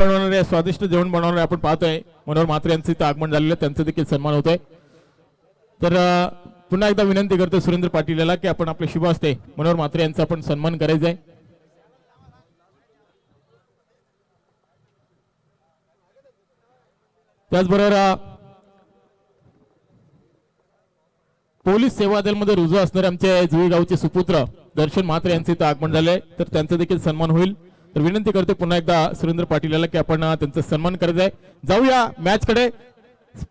बनवणारे स्वादिष्ट जेवण बनवणारे आपण पाहतोय मनोहर म्हात्रे यांचं इथं आगमन झालेलं आहे, त्यांचं देखील सन्मान होतोय. तर पुन्हा एकदा विनंती करतो सुरेंद्र पाटील याला की आपण आपले शुभ हस्ते मनोहर म्हात्रे यांचा आपण सन्मान करायचा आहे. त्याचबरोबर पोलीस सेवा दलमध्ये रुजू असणारे आमचे जुई गावचे सुपुत्र दर्शन म्हात्रे यांचे इथं आगमन झाले, तर त्यांचा देखील सन्मान होईल. तर विनंती करते पुन्हा एकदा सुरेंद्र पाटील याला की आपण त्यांचा सन्मान करायचा आहे. जाऊया मॅच कडे.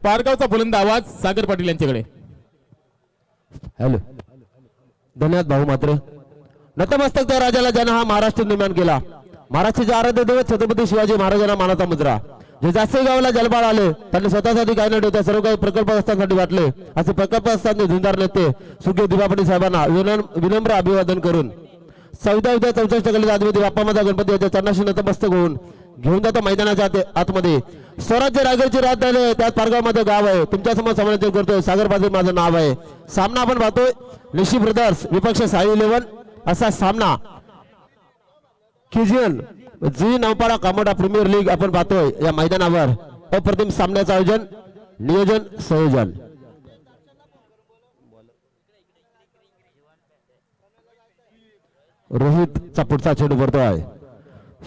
पारगावचा बुलंद आवाज सागर पाटील यांच्याकडे. हॅलो, धन्यवाद भाऊ म्हात्रे. नतमस्तक त्या राजाला ज्यानं हा महाराष्ट्र निर्माण केला. महाराष्ट्राचे आराध्य दैवत छत्रपती शिवाजी महाराजांना मानाचा मुद्रा. जे जास्त गावाला जलबाळ आले त्यांनी स्वतःसाठी काही न ठेवता सर्व काही प्रकल्पग्रस्तांसाठी वाटले. असे प्रकल्पग्रस्तांनी झुंजार नेते सुखदेव दिवापटी साहेबांना विनम्र अभिवादन करून 14-64 कली आदिवासी बाप्पा माझा गणपती याच्या चरणाशी नतमस्तक होऊन घेऊन जातो मैदानाच्या आतमध्ये. स्वराज्य रायगडची राजधानी आहे, त्यात पारगाव मध्ये गाव आहे. तुमच्या समोर समालोचन करतोय सागर पाटील माझं नाव आहे. सामना आपण पाहतोय निशी ब्रदर्स विपक्ष साई 11 असा सामना. किजियन जी नवपाडा कामोडा प्रीमियर लीग आपण पाहतोय या मैदानावर. अप्रतिम सामन्याचं आयोजन नियोजन संयोजन. रोहितचा पुढचा चेंडू पडतोय.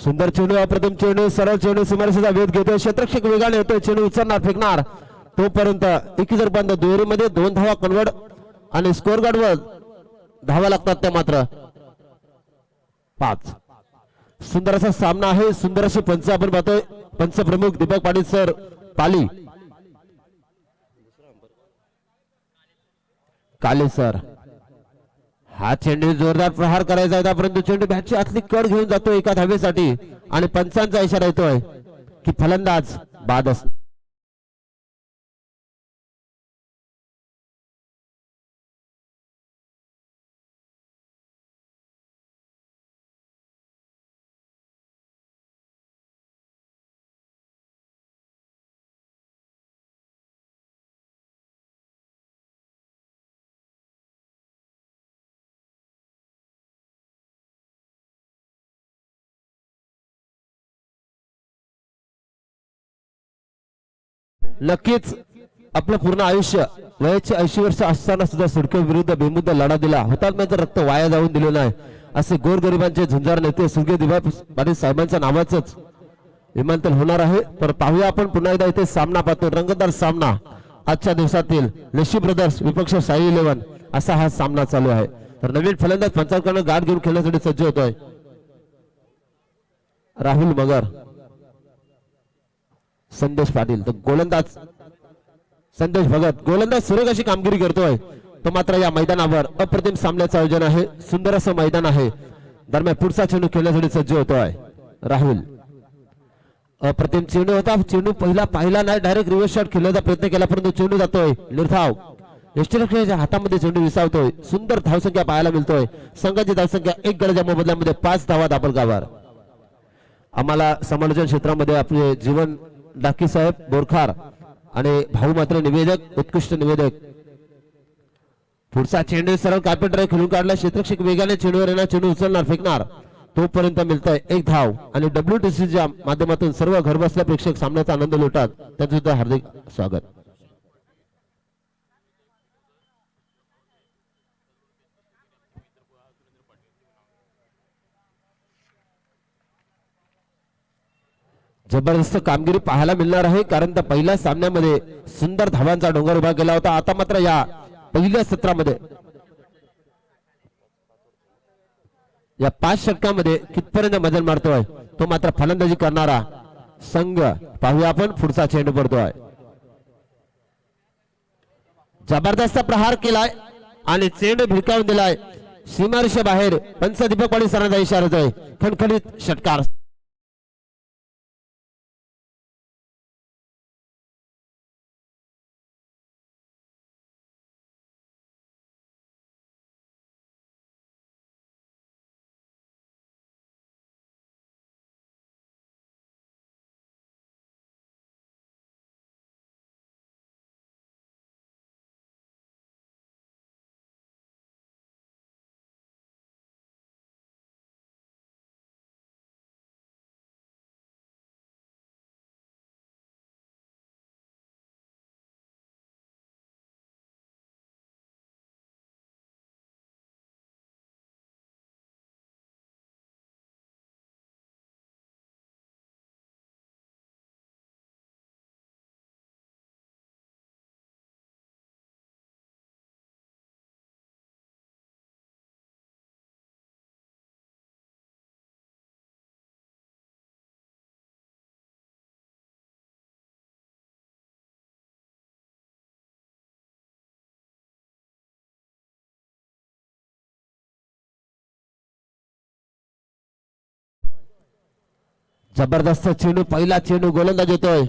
सुंदर चेंडू, अप्रतिम चेंडू, सरळ चेंडू, सीमारेषेचा वेध घेतोय. क्षेत्ररक्षक वेगाने येतोय, चेंडू उचलणार फेकणार तोपर्यंत 21 पर्यंत दुहेरीमध्ये 2 धावा कन्वर्ट आणि स्कोअर गार्डवर धावा लागतात त्या मात्र 5. सुंदर असा सामना आहे. सुंदर असे पंच आपण पाहतोय. पंच प्रमुख दीपक पाटील सर पाली काले सर. हा चेंडू जोरदार प्रहार करायचा होता परंतु चेंडू बॅटची आतली कड घेऊन जातो एका धावेसाठी आणि पंचांचा इशारा येतोय की फलंदाज बाद असणार. नक्कीच आपलं पूर्ण आयुष्य वयाचे 80 वर्ष असताना सुद्धा सिडको विरुद्ध बेमुद्द लढा दिला. हुतात्म्याचं रक्त वाया जाऊन दिलेलं आहे. असे गोरगरिबांचे झुंजार नेते सुखदेव दिवापटी पाटील साहेबांच्या नावाचंच विमानतळ होणार आहे. तर पाहूया आपण पुन्हा एकदा इथे सामना पाहतो. रंगतदार सामना आजच्या दिवसातील निशी ब्रदर्स विपक्ष साई 11 असा हा सामना चालू आहे. तर नवीन फलंदाज पंचावन्न गाठ घेऊन खेळण्यासाठी सज्ज होतोय राहुल मगर. संदेश पाटील तर गोलंदाज संदेश भगत गोलंदाज सुरेख अशी कामगिरी करतोय. तो मात्र या मैदानावर अप्रतिम सामन्याचं आयोजन आहे. सुंदर असं मैदान आहे. दरम्यान पुढचा चेंडू खेळण्यासाठी सज्ज होतोय राहुल. अप्रतिम चेंडू होता. चेंडू पाहिला नाही, डायरेक्ट रिव्हर्स शॉट खेळण्याचा प्रयत्न केला परंतु चेंडू जातोय निर्धाव. यष्टीरक्षकाच्या हातामध्ये चेंडू विसावतोय. सुंदर धावसंख्या पाहायला मिळतोय. संघाची धावसंख्या 1 गडाच्या मोबदल्यामध्ये 5 धावा दाभोळगावावर. आम्हाला समालोचन क्षेत्रामध्ये आपले जीवन डाकी साहेब बोरखार आणि भाऊ मात्र निवेदक उत्कृष्ट निवेदक. पुढचा चेंडू सरळ कार्पेट ड्राइव्ह खेळून काढला. क्षेत्ररक्षक वेगाने चेंडूवर येणार, चेंडू उचलणार फेकणार तोपर्यंत मिळतंय 1 धाव आणि WTCच्या माध्यमातून सर्व घरबसल्या प्रेक्षक सामन्याचा आनंद लुटतात त्यांचं सुद्धा हार्दिक स्वागत. जबरदस्त कामगिरी पाहायला मिळणार आहे कारण त्या पहिल्या सामन्यामध्ये सुंदर धावांचा डोंगर उभा केला होता. आता मात्र या पहिल्या सत्रामध्ये या 5 षटकामध्ये कितपर्यंत मजल मारतोय तो मात्र फलंदाजी करणारा संघ. पाहूया आपण पुढचा चेंडू पडतोय. जबरदस्त प्रहार केलाय आणि चेंडू भिरकावून दिलाय सीमारेषे बाहेर. पंच दीपक पाटील सरांचा इशारा होतोय. खणखणीत षटकार. जबरदस्त चेंडू, पहिला चेंडू गोलंदाज येतोय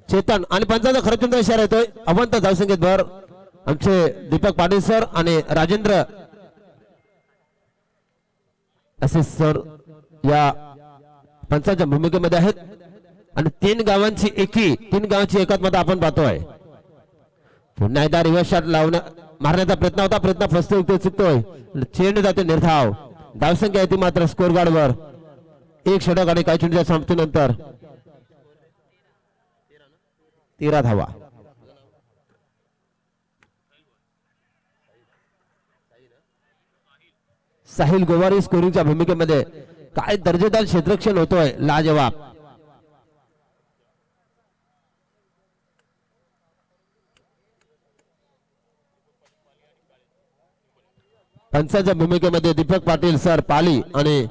चेतन आणि पंचाचा खरं चेंडू इशारा येतोय अवंत धावसंख्येत भर आमचे दीपक पाटील सर आणि राजेंद्र असे सर या पंचाच्या भूमिकेमध्ये आहेत आणि तीन गावांची एकात्मता आपण पाहतोय. पुन्हा एकदा रिव्हर्स शॉट मारण्याचा प्रयत्न होता, प्रयत्न फसतोय तो चुकतोय, चेंडू जाते निर्धाव. धावसंख्या येते मात्र स्कोर गार्डवर एक षटक आणि काही चेंडूच्या समाप्तीनंतर 13 धावा. साहिल गोवारी स्कोरिंगच्या भूमिकेमध्ये काय दर्जेदार क्षेत्ररक्षण होतोय, लाजवाब. पंचाच्या भूमिकेमध्ये दीपक पाटील सर पाली आणि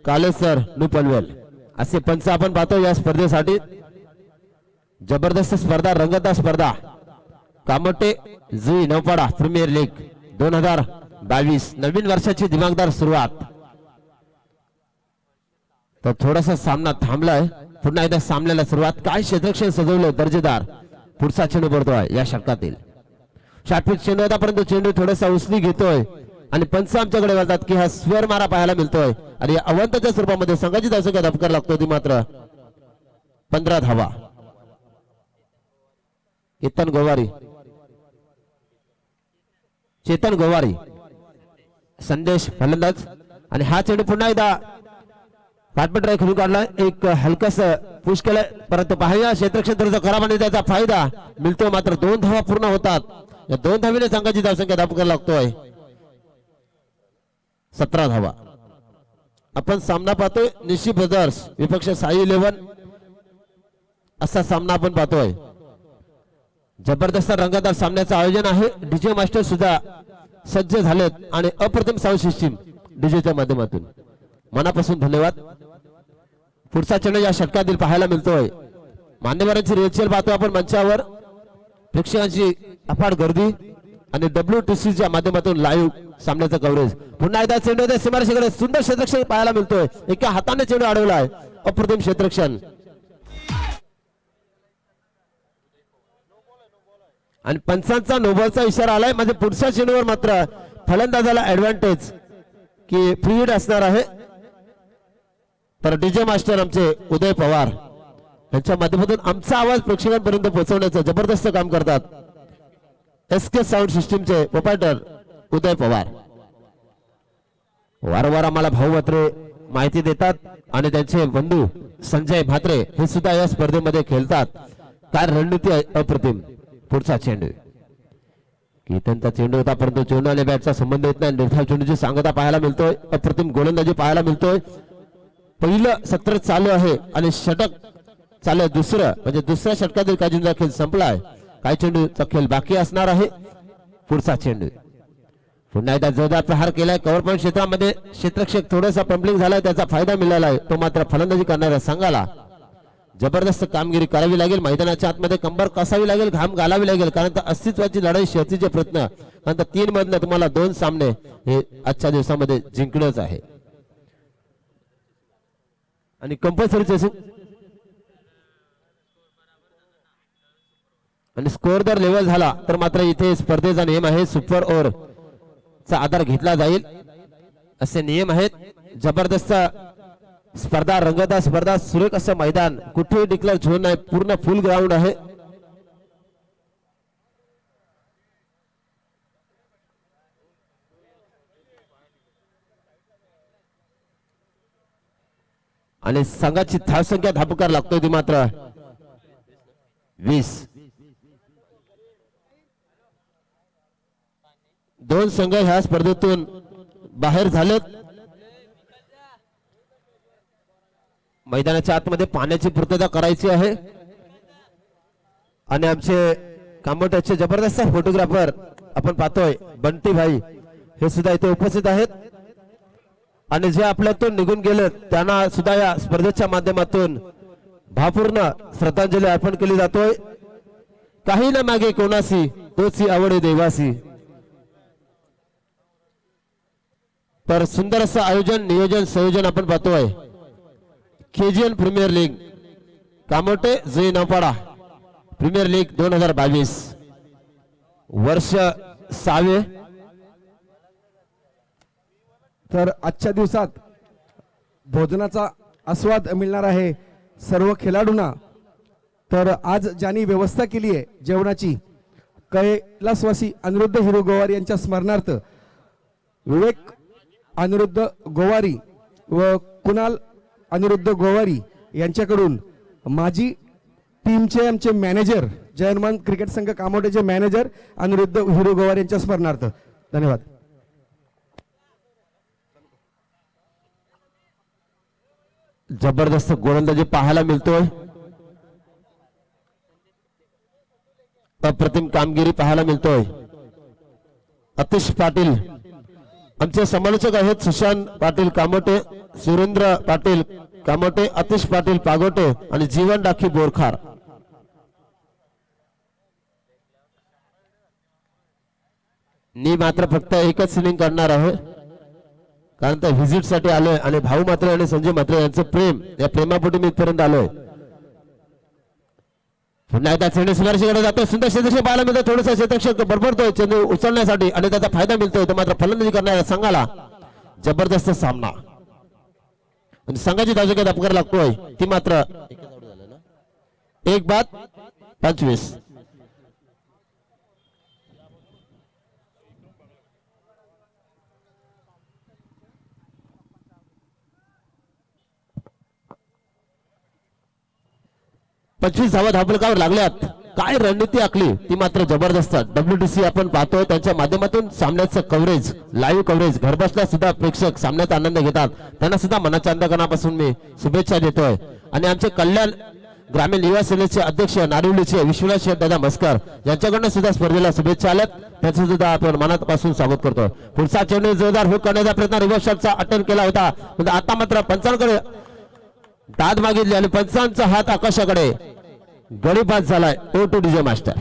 काले सर नुपनवेल असे पंच आपण पाहतो या स्पर्धेसाठी. जबरदस्त स्पर्धा, रंगतदार स्पर्धा. कामोटे झी नौपाडा प्रीमियर लीग 2022 नवीन वर्षाची दिमागदार सुरुवात. तर थोडासा सामना थांबलाय, पुन्हा एकदा सामन्याला सुरुवात. काय क्षेत्ररक्षण सजवलं दर्जेदार. पुढचा चेंडू पडतोय या षटकातील. शॉर्टपिच चेंडू होता परंतु चेंडू थोडासा उसली घेतोय आणि पंच आमच्याकडे म्हणतात की हा स्वर मारा पाहायला मिळतोय आणि या अवंताच्या स्वरूपामध्ये संघाची धावसंख्या धपकार लागतो ती मात्र 15 धावा. चेतन गोवारी संदेश फलंदाज आणि हा चेंडू पुन्हा एकदा पाठपट राय खेळून काढला. एक हलकस पुश केलाय परंतु पाहायला क्षेत्ररक्षण थोडासा खराब आणि त्याचा फायदा मिळतो मात्र 2 धावा पूर्ण होतात. या 2 धावीने संघाची धावसंख्या धपकार लागतोय 17 धावा. आपण सामना पाहतोय निशी ब्रदर्स विपक्ष साई 11 असा सामना आपण पाहतोय. जबरदस्त रंगतदार सामन्याचं आयोजन आहे. डीजे मास्टर सुद्धा सज्ज झालेत आणि अप्रतिम साऊंड सिस्टीम डीजेच्या माध्यमातून मनापासून धन्यवाद. पुढचा चेंडू या षटकातील पाहायला मिळतोय. मान्यवरांची रेलचेल पाहतो आपण मंचावर. प्रेक्षकांची अफाट गर्दी आणि WTCच्या माध्यमातून लाईव्ह सामन्याचं कव्हरेज. पुन्हा एकदा चेंडू सीमारेषेकडे सुंदर क्षेत्ररक्षण पाहायला मिळतोय. एका हाताने चेंडू अडवलाय, अप्रतिम क्षेत्ररक्षण. आणि पंचांचा नोबॉलचा इशारा आलाय. म्हणजे पुढच्या चेंडूवर मात्र फलंदाजाला ऍडव्हान्टेज की फ्री हिट असणार आहे. तर डीजे मास्टर आमचे उदय पवार यांच्या माध्यमातून आमचा आवाज प्रेक्षकांपर्यंत पोहोचवण्याचं जबरदस्त काम करतात. SK साऊंड सिस्टीमचे प्रोप्रायटर उदय पवार वारंवार आम्हाला भाऊ मात्रे माहिती देतात आणि त्यांचे बंधू संजय म्हात्रे हे सुद्धा या स्पर्धेमध्ये खेळतात. काय रणनीती आहे अप्रतिम. पुढचा चेंडू की त्यांचा चेंडू होता परंतु चेंडू आणि बॅटचा संबंध येत नाही. निर्धाव चेंडूची सांगता पाहायला मिळतोय. अप्रतिम गोलंदाजी पाहायला मिळतोय. पहिलं सत्र चालू आहे आणि षटक चालू आहे दुसरं, म्हणजे दुसऱ्या षटकातील काही चेंडूचा खेळ संपलाय. काही चेंडूचा खेळ बाकी असणार आहे. पुढचा चेंडू पुन्हा एकदा जोरदार प्रहार केलाय. कव्हर पॉईंट क्षेत्रामध्ये क्षेत्ररक्षक थोडासा पंपलिंग झालाय, त्याचा फायदा मिळाला आहे. तो मात्र फलंदाजी करणाऱ्या संघाला जबरदस्त कामगिरी करावी लागेल. मैदानाच्या आतमध्ये कंबर कसावी लागेल, घाम घालावी लागेल, कारण अस्तित्वाची लढाई शर्तीचे प्रयत्न. कारण 3 मधनं तुम्हाला 2 सामने हे आजच्या दिवसामध्ये जिंकणंच आहे आणि कंपल्सरी आणि स्कोअर जर लेवल झाला तर मात्र इथे स्पर्धेचा नियम आहे सुपर ओव्हर चा आधार घेतला जाईल असे नियम आहेत. जबरदस्त स्पर्धा, रंगतदार स्पर्धा, सुरेख असं मैदान, कुठेही डिक्लेअर झोन नाही, पूर्ण फुल ग्राउंड आहे. आणि संघाची धावसंख्या धापकार लागतोय ती मात्र 20. 2 संघ ह्या स्पर्धेतून बाहेर झालेत. मैदानाच्या आतमध्ये पाण्याची पूर्तता करायची आहे आणि आमचे कांबोट्याचे जबरदस्त फोटोग्राफर आपण पाहतोय बंटी भाई हे सुद्धा इथे उपस्थित आहेत आणि जे आपल्यातून निघून गेले त्यांना सुद्धा या स्पर्धेच्या माध्यमातून भावपूर्ण श्रद्धांजली अर्पण केली जातोय. काही ना मागे कोणासी तोची आवडे देवासी. तर सुंदर असं आयोजन, नियोजन, संयोजन आपण पाहतोय. केजीएन प्रीमियर लीग कामोटे जुई नौपाडा प्रीमियर लीग 2022 वर्ष 6. तर आजच्या दिवसात भोजनाचा आस्वाद मिळणार आहे सर्व खेळाडूंना. तर आज ज्यांनी व्यवस्था केली आहे जेवणाची, कैलासवासी अनिरुद्ध हिरो गोवारी यांच्या स्मरणार्थ विवेक अनिरुद्ध गोवारी व कुणाल अनिरुद्ध गोवारी यांच्याकडून माजी टीमचे आमचे मॅनेजर जयनमान क्रिकेट संघ कामोटेचे मॅनेजर अनिरुद्ध हिरो गोवारी यांच्या स्मरणार्थ. धन्यवाद. जबरदस्त गोलंदाजी पाहायला मिळतोय. अप्रतिम कामगिरी पाहायला मिळतोय. अतिश पाटील आमचे समालोचक आहेत. सुशांत पाटील कामोटे, सुरेंद्र पाटील कामोटे, अतिश पाटील पागोटे आणि जीवन डाकी बोरखार. मी मात्र फक्त एकच इनिंग करणार आहे कारण त्या व्हिजिट साठी आलोय आणि भाऊ मात्रे आणि संजय मात्रे यांचं प्रेम, या प्रेमापोटी मी इथपर्यंत आलोय. पुन्हा एकदा चेंडू सुमारशीकडे जातो. सुंदर क्षेत्रक्षक पाहायला मिळतो. थोडासा क्षेत्रक्षक बडबडतोय चेंडू उचलण्यासाठी आणि त्याचा फायदा मिळतोय. तर मात्र फलंदाजी करणाऱ्या संघाला जबरदस्त सामना आणि संघाची धावसंख्या अपकार लागतोय ती मात्र 1 बाद 25. धावा धावफलकावर लागल्यात. काय रणनीती आखली ती मात्र जबरदस्त. WTC आपण पाहतोय त्यांच्या माध्यमातून सामन्याचं कव्हरेज, लाईव्ह कव्हरेज घरबसल्या सुद्धा प्रेक्षक सामन्याचा आनंद घेतात. त्यांना सुद्धा मनाच्या अंतकरणापासून मी शुभेच्छा देतोय. आणि आमचे कल्याण ग्रामीण युवा सेनेचे अध्यक्ष नारिवलीचे विश्वनाथ दादा मस्कर यांच्याकडून सुद्धा स्पर्धेला शुभेच्छा आल्यात. त्यांचं सुद्धा आपण मनापासून स्वागत करतो. पुढचा चेंडू जोरदार हुक करण्याचा प्रयत्न रिव्हर्स शॉटचा अटेम्प्ट केला होता. आता मात्र पंचांकडे दाद मागितली आणि पंचांचा हात आकाशाकडे. गडी बाद झालाय. Oh to DJ master.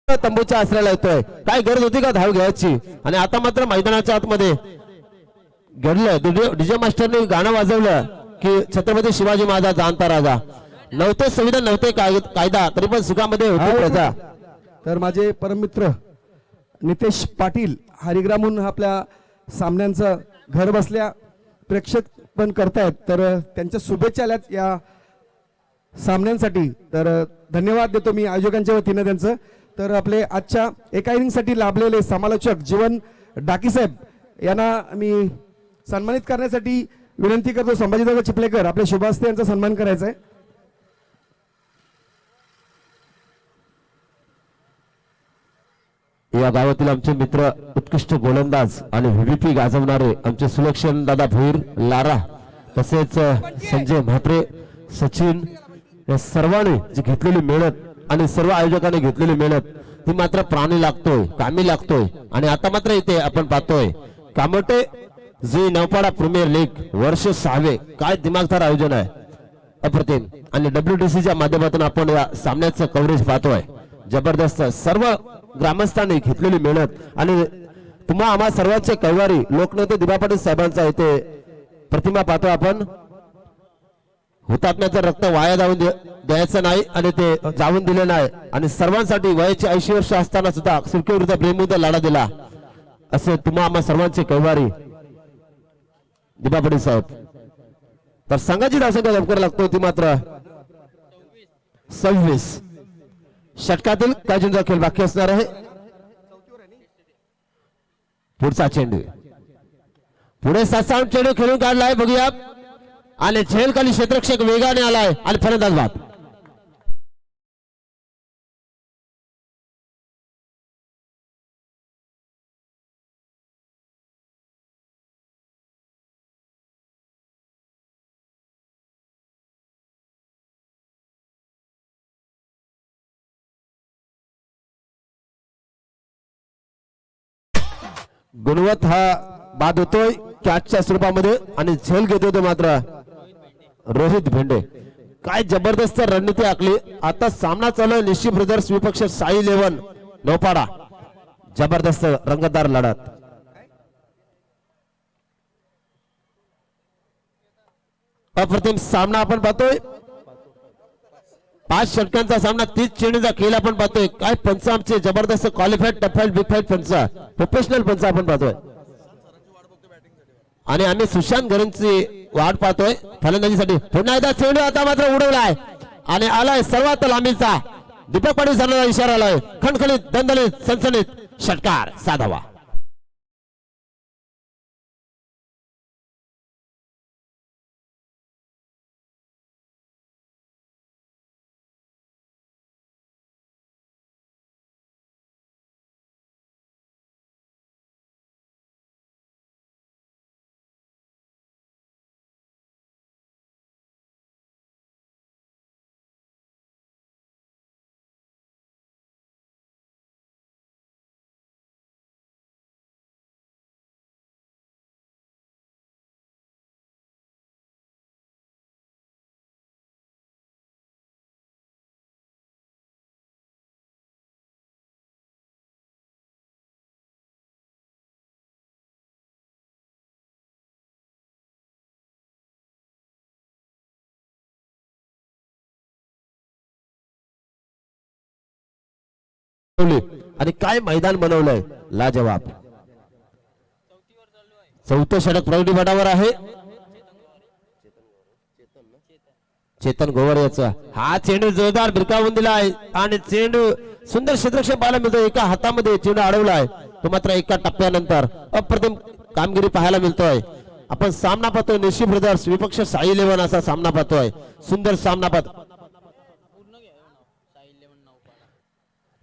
तंबूच्या आश्रयाला येतोय. काय गरज होती का धाव घ्यायची? आणि आता मात्र मैदानाच्या आतमध्ये घडलं. डीजे मास्टरने गाणं वाजवलं की छत्रपती शिवाजी महाराज जाणता राजा. नव्हते संविधान, नव्हते कायदा, तरी पण सुखामध्ये होते प्रजा. तर माझे परममित्र नितेश पाटील हरिग्रामहून आपल्या सामन्यांचं घर बसल्या प्रेक्षक पण करतायत. तर त्यांच्या शुभेच्छा आल्यात या सामन्यांसाठी. तर धन्यवाद देतो मी आयोजकांच्या वतीने त्यांचं. तर आपले आजच्या एका इनिंगसाठी लाभलेले समालोचक जीवन डाकी साहेब यांना मी सन्मानित करण्यासाठी विनंती करतो. संभाजीदादा चिपलेकर आपल्या शुभ हस्ते यांचा सन्मान करायचा आहे. या गावातील आमचे मित्र उत्कृष्ट गोलंदाज आणि व्हीव्हीपी गाजवणारे आमचे सुलक्षण दादा भोईर लारा, तसेच संजय म्हात्रे, सचिन, या सर्वांनी जी घेतलेली मेहनत आणि सर्व आयोजकांनी घेतलेली मेहनत ती मात्र प्राणी लागतोय, कामी लागतोय. आणि आता मात्र इथे आपण पाहतोय कामोटे जी नौपाडा प्रीमियर लीग वर्ष 6. काय दिमागदार आयोजन आहे, अप्रतिम. आणि WTCच्या माध्यमातून आपण या सामन्याचं कव्हरेज पाहतोय. जबरदस्त. सर्व ग्रामस्थांनी घेतलेली मेहनत आणि तुम्हा आम्हा सर्वांचे कैवारी लोकनेते दिबा पाटील साहेबांचा इथे प्रतिमा पाहतो आपण. हुतात्म्याचं रक्त वाया जाऊन द्यायचं नाही आणि ते जाऊन दिले नाही. आणि सर्वांसाठी वयाची 80 वर्ष असताना सुद्धा सुरकेविरुद्ध ब्रेमविरुद्ध लढा दिला असे तुम्हा आम्हा सर्वांचे कैवारी दिबा पाटील साहेब. तर संघाची धावसंख्या जपकर लागतो ती मात्र 26. षटकातील काही चेंडूचा खेळ बाकी असणार आहे. पुढचा चेंडू पुढे 7 चेंडू खेळून काढलाय बघूया आणि झेलखाली क्षेत्ररक्षक वेगाने आलाय आणि फलंदाज बाद. गुणवत हा बाद होतोय कॅचच्या स्वरूपामध्ये आणि झेल घेतोय तो मात्र रोहित भेंडे. काय जबरदस्त रणनीती आखली. आता सामना चालू आहे निश्चित ब्रदर्स विपक्ष साई 11 नौपाडा. जबरदस्त रंगतदार लढत. अप्रतिम सामना आपण पाहतोय. 5 षटकांचा सामना 30 चेंडूचा खेळ आपण पाहतोय. काय पंच आमचे जबरदस्त qualified tough fight big fight पंच प्रोफेशनल पंच आपण पाहतोय आणि आम्ही सुशांत घरंची वाट पाहतोय फलंदाजीसाठी. पुन्हा एकदा चेंडू आता मात्र उडवलाय आणि आलाय सर्वात लांबीचा दीपक पाटील सरांचा इशारा आलाय. खणखणीत दणदणीत सनसनीत षटकार साधावा. आणि काय मैदान बनवलंय लाजवाब. 4थं षटक प्रौढी पटावर आहे. चेतन गोवर याचा हा चेंडू जोरदार भिरकावून दिला आहे आणि चेंडू सुंदर क्षेत्ररक्षण पाहायला मिळतो. एका हातामध्ये चेंडू अडवलाय तो मात्र एका टप्प्यानंतर अप्रतिम कामगिरी पाहायला मिळतोय. आपण सामना पाहतोय निशी ब्रदर्स विपक्ष साई 11 असा सामना पाहतोय. सुंदर सामना पाहतो.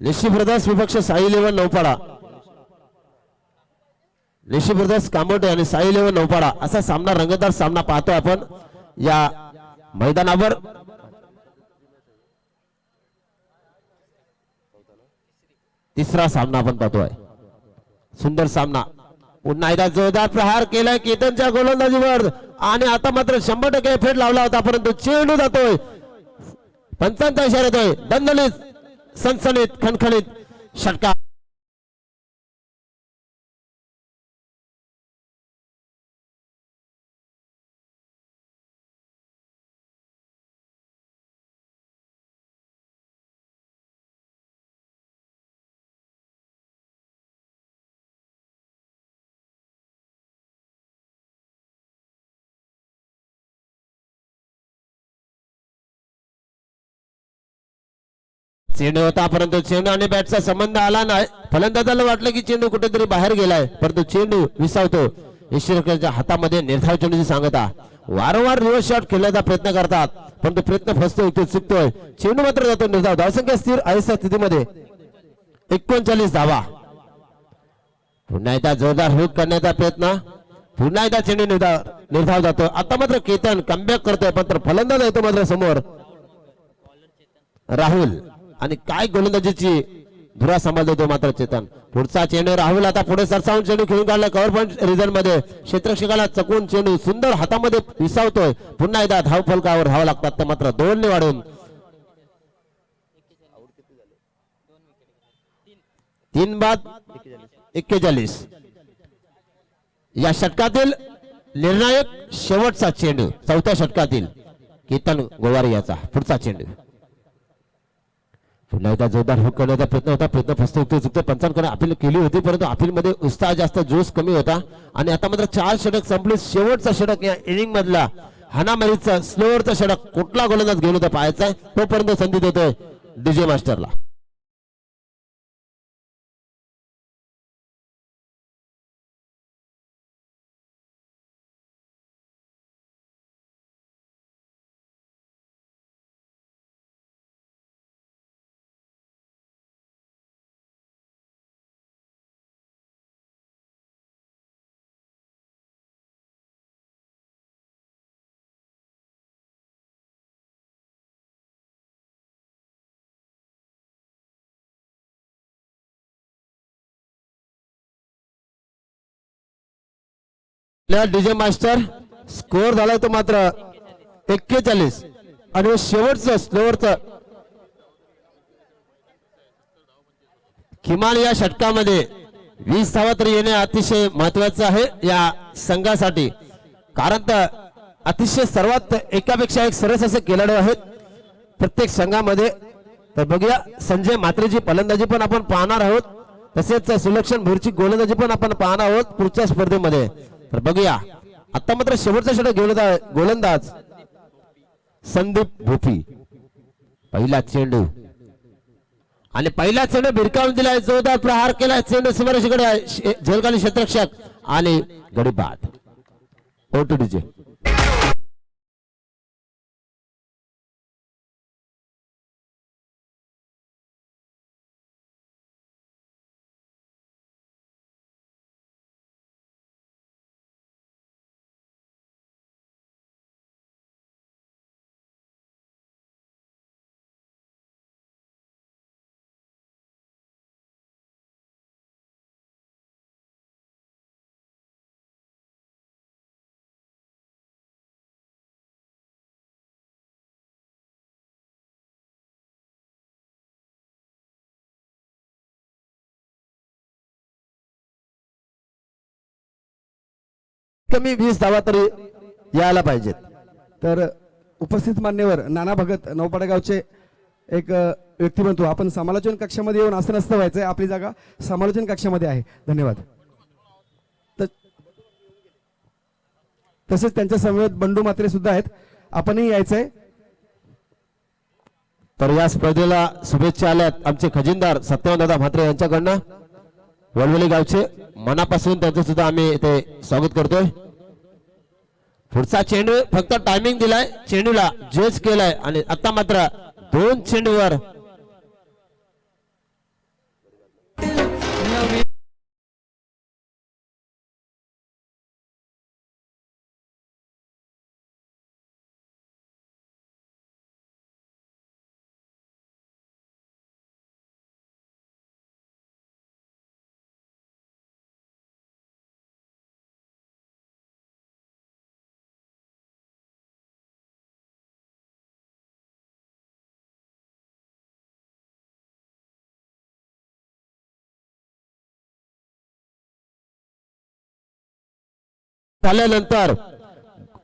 निशी ब्रदर्स विपक्ष साई 11 नौपाडा. निशी ब्रदर्स कामोटे आणि साई 11 नौपाडा असा सामना रंगतदार सामना पाहतोय आपण या मैदानावर. तिसरा सामना आपण पाहतोय. सुंदर सामना. पुन्हा एकदा जोरदार प्रहार केलाय केतनच्या गोलंदाजीवर आणि आता मात्र 100% फेट लावला होता परंतु चेंडू जातोय. पंचांचा इशारा येतोय. दणदणीत सनसनीत खणखणीत षटकार. चेंडू होता परंतु चेंडू आणि बॅटचा संबंध आला नाही. फलंदाजाला वाटलं की चेंडू कुठेतरी बाहेर गेलाय परंतु चेंडू विसावतो. यष्टीरक्षकाच्या हातामध्ये निर्धाव चेंडूची सांगता. वारंवार रिव्हर्स शॉट खेळण्याचा प्रयत्न करतात परंतु प्रयत्न फसतोय तो चुकतोय. चेंडू मात्र जातो निर्धाव. धावसंख्या स्थिर अवस्था स्थितीमध्ये 39 धावा. पुन्हा एकदा जोरदार हुक करण्याचा प्रयत्न. पुन्हा एकदा चेंडू निर्धाव जातो. आता मात्र केतन कमबॅक करतोय मात्र फलंदाज येतो मात्र समोर राहुल आणि काय गोलंदाजीची धुरा सांभाळतो तो मात्र चेतन. पुढचा चेंडू राहुल आता पुढे सरसावून चेंडू खेळून काढला कव्हर पॉइंट रिझन मध्ये. क्षेत्ररक्षकाला चकवून चेंडू सुंदर हातामध्ये विसावतोय. पुन्हा एकदा धाव फलकावर धावा लागतात तर मात्र 2 ने वाढून 3 बाद 41. या षटकातील निर्णायक शेवटचा चेंडू 4थ्या षटकातील केतन गोवारी याचा पुढचा चेंडू. पुन्हा एकदा जोरदार हुक करण्याचा प्रयत्न होता. प्रयत्न फसतो चुकतो. पंचांकडे अपील केली होती परंतु अपील मध्ये उत्साह जास्त जोश कमी होता आणि आता मात्र 4 षटक संपले. शेवटचा षटक या इनिंग मधला हानामारीचा स्लोअरचा षटक कुठला गोलंदाज घेऊन होता पाहायचा आहे. तोपर्यंत संधी देतोय डीजे मास्टरला. डीजे मास्टर स्कोर झालाय तो मात्र 41 आणि शेवटचं स्लोअरचं किमान या षटकामध्ये 20 धावा तरी येणे अतिशय महत्वाचं आहे या संघासाठी, कारण तर अतिशय सर्वात एकापेक्षा एक सरस असे खेळाडू आहेत प्रत्येक संघामध्ये. तर बघूया संजय म्हात्रेची फलंदाजी पण आपण पाहणार आहोत, तसेच सुलक्षण भोरची गोलंदाजी पण आपण पाहणार आहोत पुढच्या स्पर्धेमध्ये. तर बघूया आता मात्र शेवटचा षटक गोलंदाज संदीप भोपी. पहिला चेंडू आणि पहिला चेंडू भिरकावून दिलाय, जोरदार प्रहार केलाय, चेंडू सीमारेषेकडे झेलखाली क्षेत्ररक्षक आणि गडी बाद. ओटूडीचे कमी 20 धावा तरी यायला पाहिजेत. तर उपस्थित मान्यवर नाना भगत नौपाडेगावचे एक व्यक्तिमत्व, आपण समालोचन कक्षामध्ये येऊन असं नसतं व्हायचंय, आपली जागा समालोचन कक्षामध्ये आहे. धन्यवाद. तसेच त्यांच्या समवेत बंडू म्हात्रे सुद्धा आहेत, आपणही यायचंय. तर या स्पर्धेला शुभेच्छा आल्यात आमचे खजिनदार सत्यवानदादा म्हात्रे यांच्याकडनं. वळवली गावचे मनापासून त्यांचं सुद्धा आम्ही इथे स्वागत करतोय. पुढचा चेंडू फक्त टायमिंग दिलाय, चेंडूला जज केलाय आणि आता मात्र 2 चेंडूवर झाल्यानंतर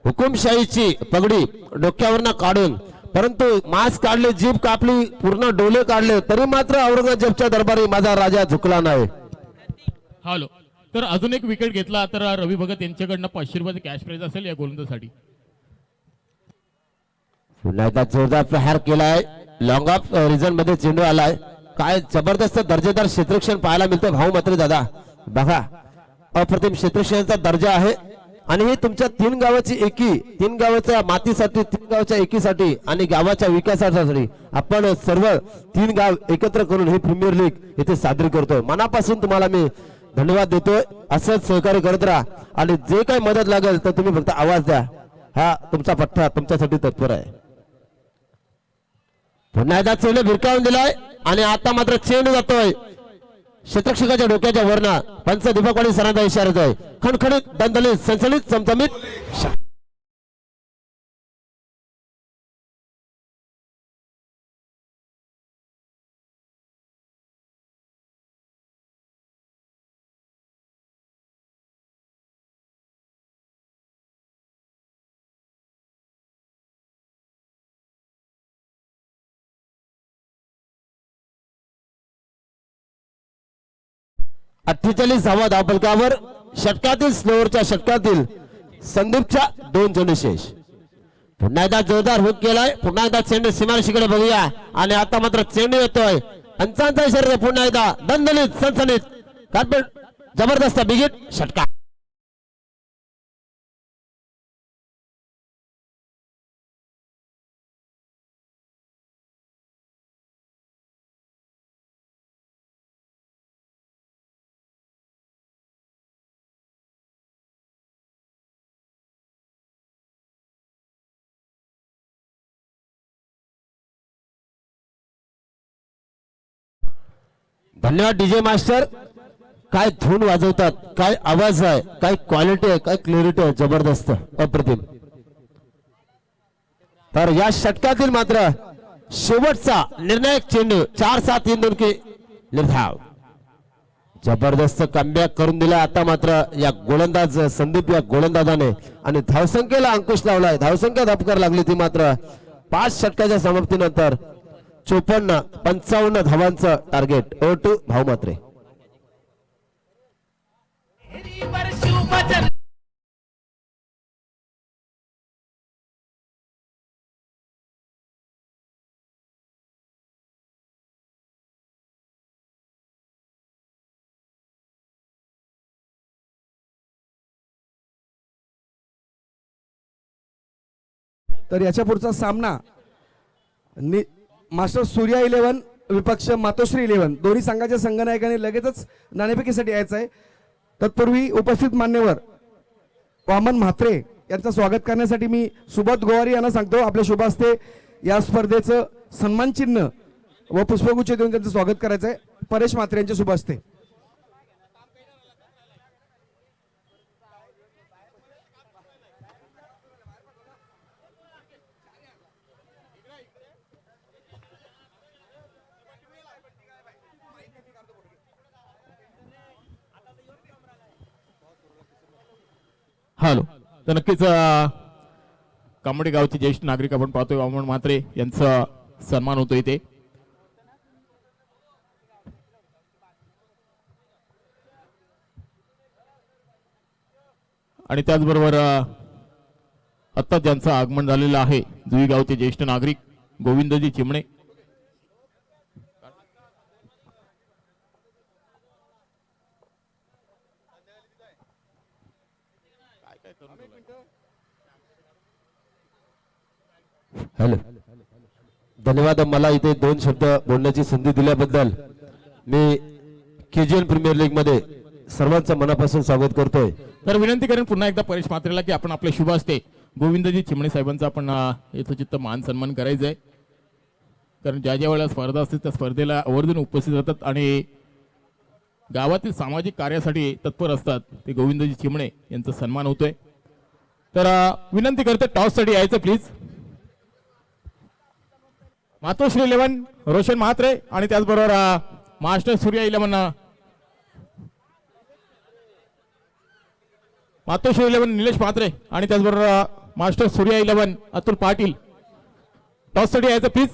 हुकुमशाहीची पगडी डोक्यावरनं काढून, परंतु मास्क काढले, जीभ कापली, पूर्ण डोले काढले, तरी मात्र औरंगजेबच्या दरबारी माझा राजा झुकला नाही. हॅलो, तर अजून एक विकेट घेतला तर रवी भगत यांच्याकडनं 500 रुपयाचे कॅश प्राइज असेल या गोलंदाजीसाठी. पुन्हा एकदा जोरदार प्रहार केलाय, लॉंग ऑफ रिझन मध्ये चेंडू आलाय. काय जबरदस्त दर्जेदार क्षेत्ररक्षण पाहायला मिळतं भाऊ मात्र दादा. बघा अप्रतिम क्षेत्ररक्षणाचा दर्जा आहे आणि ही तुमच्या 3 गावाची एकी, 3 गावाच्या मातीसाठी, 3 गावाच्या एकीसाठी आणि गावाच्या विकासासाठी आपण सर्व 3 गाव एकत्र करून ही प्रीमियर लीग इथे साजरी करतोय. मनापासून तुम्हाला मी धन्यवाद देतोय. असंच सहकार्य करत राहा आणि जे काही मदत लागेल तर तुम्ही फक्त आवाज द्या. हा तुमचा पठ्ठा तुमच्यासाठी तत्पर आहे. पुन्हा एकदा चेंडू भिरकावून दिलाय आणि आता मात्र चेंडू जातोय क्षेत्ररक्षकाच्या डोक्याच्या वरना. पंच दीपकवाडी सरांचा इशारा आहे. खणखणीत, दणदणीत, सणसणीत, चमचमीत. अठ्ठेचाळीस धावा धावफलकावर. षटकातील स्लोअरच्या षटकातील संदीपच्या 2 चेंडू शेष. पुन्हा एकदा जोरदार हुक केलाय, पुन्हा एकदा चेंडू सीमारेषेकडे बघूया आणि आता मात्र चेंडू येतोय. अंचांचा इशारा पुन्हा एकदा दणदणीत, सणसणीत, कार्पेट जबरदस्त बिगिट षटका. धन्यवाद डीजे मास्टर. काय धून वाजवतात, काय आवाज आहे, काय क्वालिटी आहे, काय क्लॅरिटी आहे, जबरदस्त अप्रतिम. तर या षटकातील मात्र शेवटचा निर्णायक चेंडू 4-7 की निर्धाव. जबरदस्त कमबॅक करून दिला आता मात्र या गोलंदाज संदीप या गोलंदाजाने आणि धावसंख्येला अंकुश लावलाय. धावसंख्या धपकार लागली ती मात्र 5 षटकाच्या समाप्तीनंतर 54-55 धावांचं टार्गेट. O2 भाऊ मात्रे. तर याच्या पुढचा सामना मास्टर सूर्या 11 विपक्ष मातोश्री 11 दोन्ही संघाच्या संघनायकांनी लगेचच नाणेफेकीसाठी यायचं आहे. तत्पूर्वी उपस्थित मान्यवर वामन म्हात्रे यांचं स्वागत करण्यासाठी मी सुबोध गोवारी यांना सांगतो आपल्या शुभ हस्ते या स्पर्धेचं सन्मान चिन्ह व पुष्पगुच्छ देऊन त्यांचं स्वागत करायचं आहे. परेश म्हात्रे यांच्या शुभ हस्ते. हॅलो. तर नक्कीच कामडी गावचे ज्येष्ठ नागरिक आपण पाहतोय वामन म्हात्रे यांचा सन्मान होतो इथे. आणि त्याचबरोबर आता ज्यांचं आगमन झालेलं आहे जुई गावचे ज्येष्ठ नागरिक गोविंदजी चिमणे. हॅलो. धन्यवाद. मला इथे 2 शब्द बोलण्याची संधी दिल्याबद्दल मी केजीएल प्रीमियर लीग मध्ये सर्वांचं मनापासून स्वागत करतोय. तर विनंती करेन पुन्हा एकदा परेश म्हात्रेला की आपण आपल्या शुभ हस्ते गोविंदजी चिमणे साहेबांचा आपण यथोचित मान सन्मान करायचा आहे. कारण ज्या ज्या वेळेला स्पर्धा असते त्या स्पर्धेला आवर्जून उपस्थित राहतात आणि गावातील सामाजिक कार्यासाठी तत्पर असतात ते गोविंदजी चिमणे यांचा सन्मान होतोय. तर विनंती करते टॉस साठी यायचं प्लीज. मातोश्री 11 रोशन म्हात्रे आणि त्याचबरोबर मास्टर सूर्या 11 मातोश्री 11 निलेश म्हात्रे आणि त्याचबरोबर मास्टर सूर्या 11 अतुल पाटील. टॉस साठी यायचं प्लीज.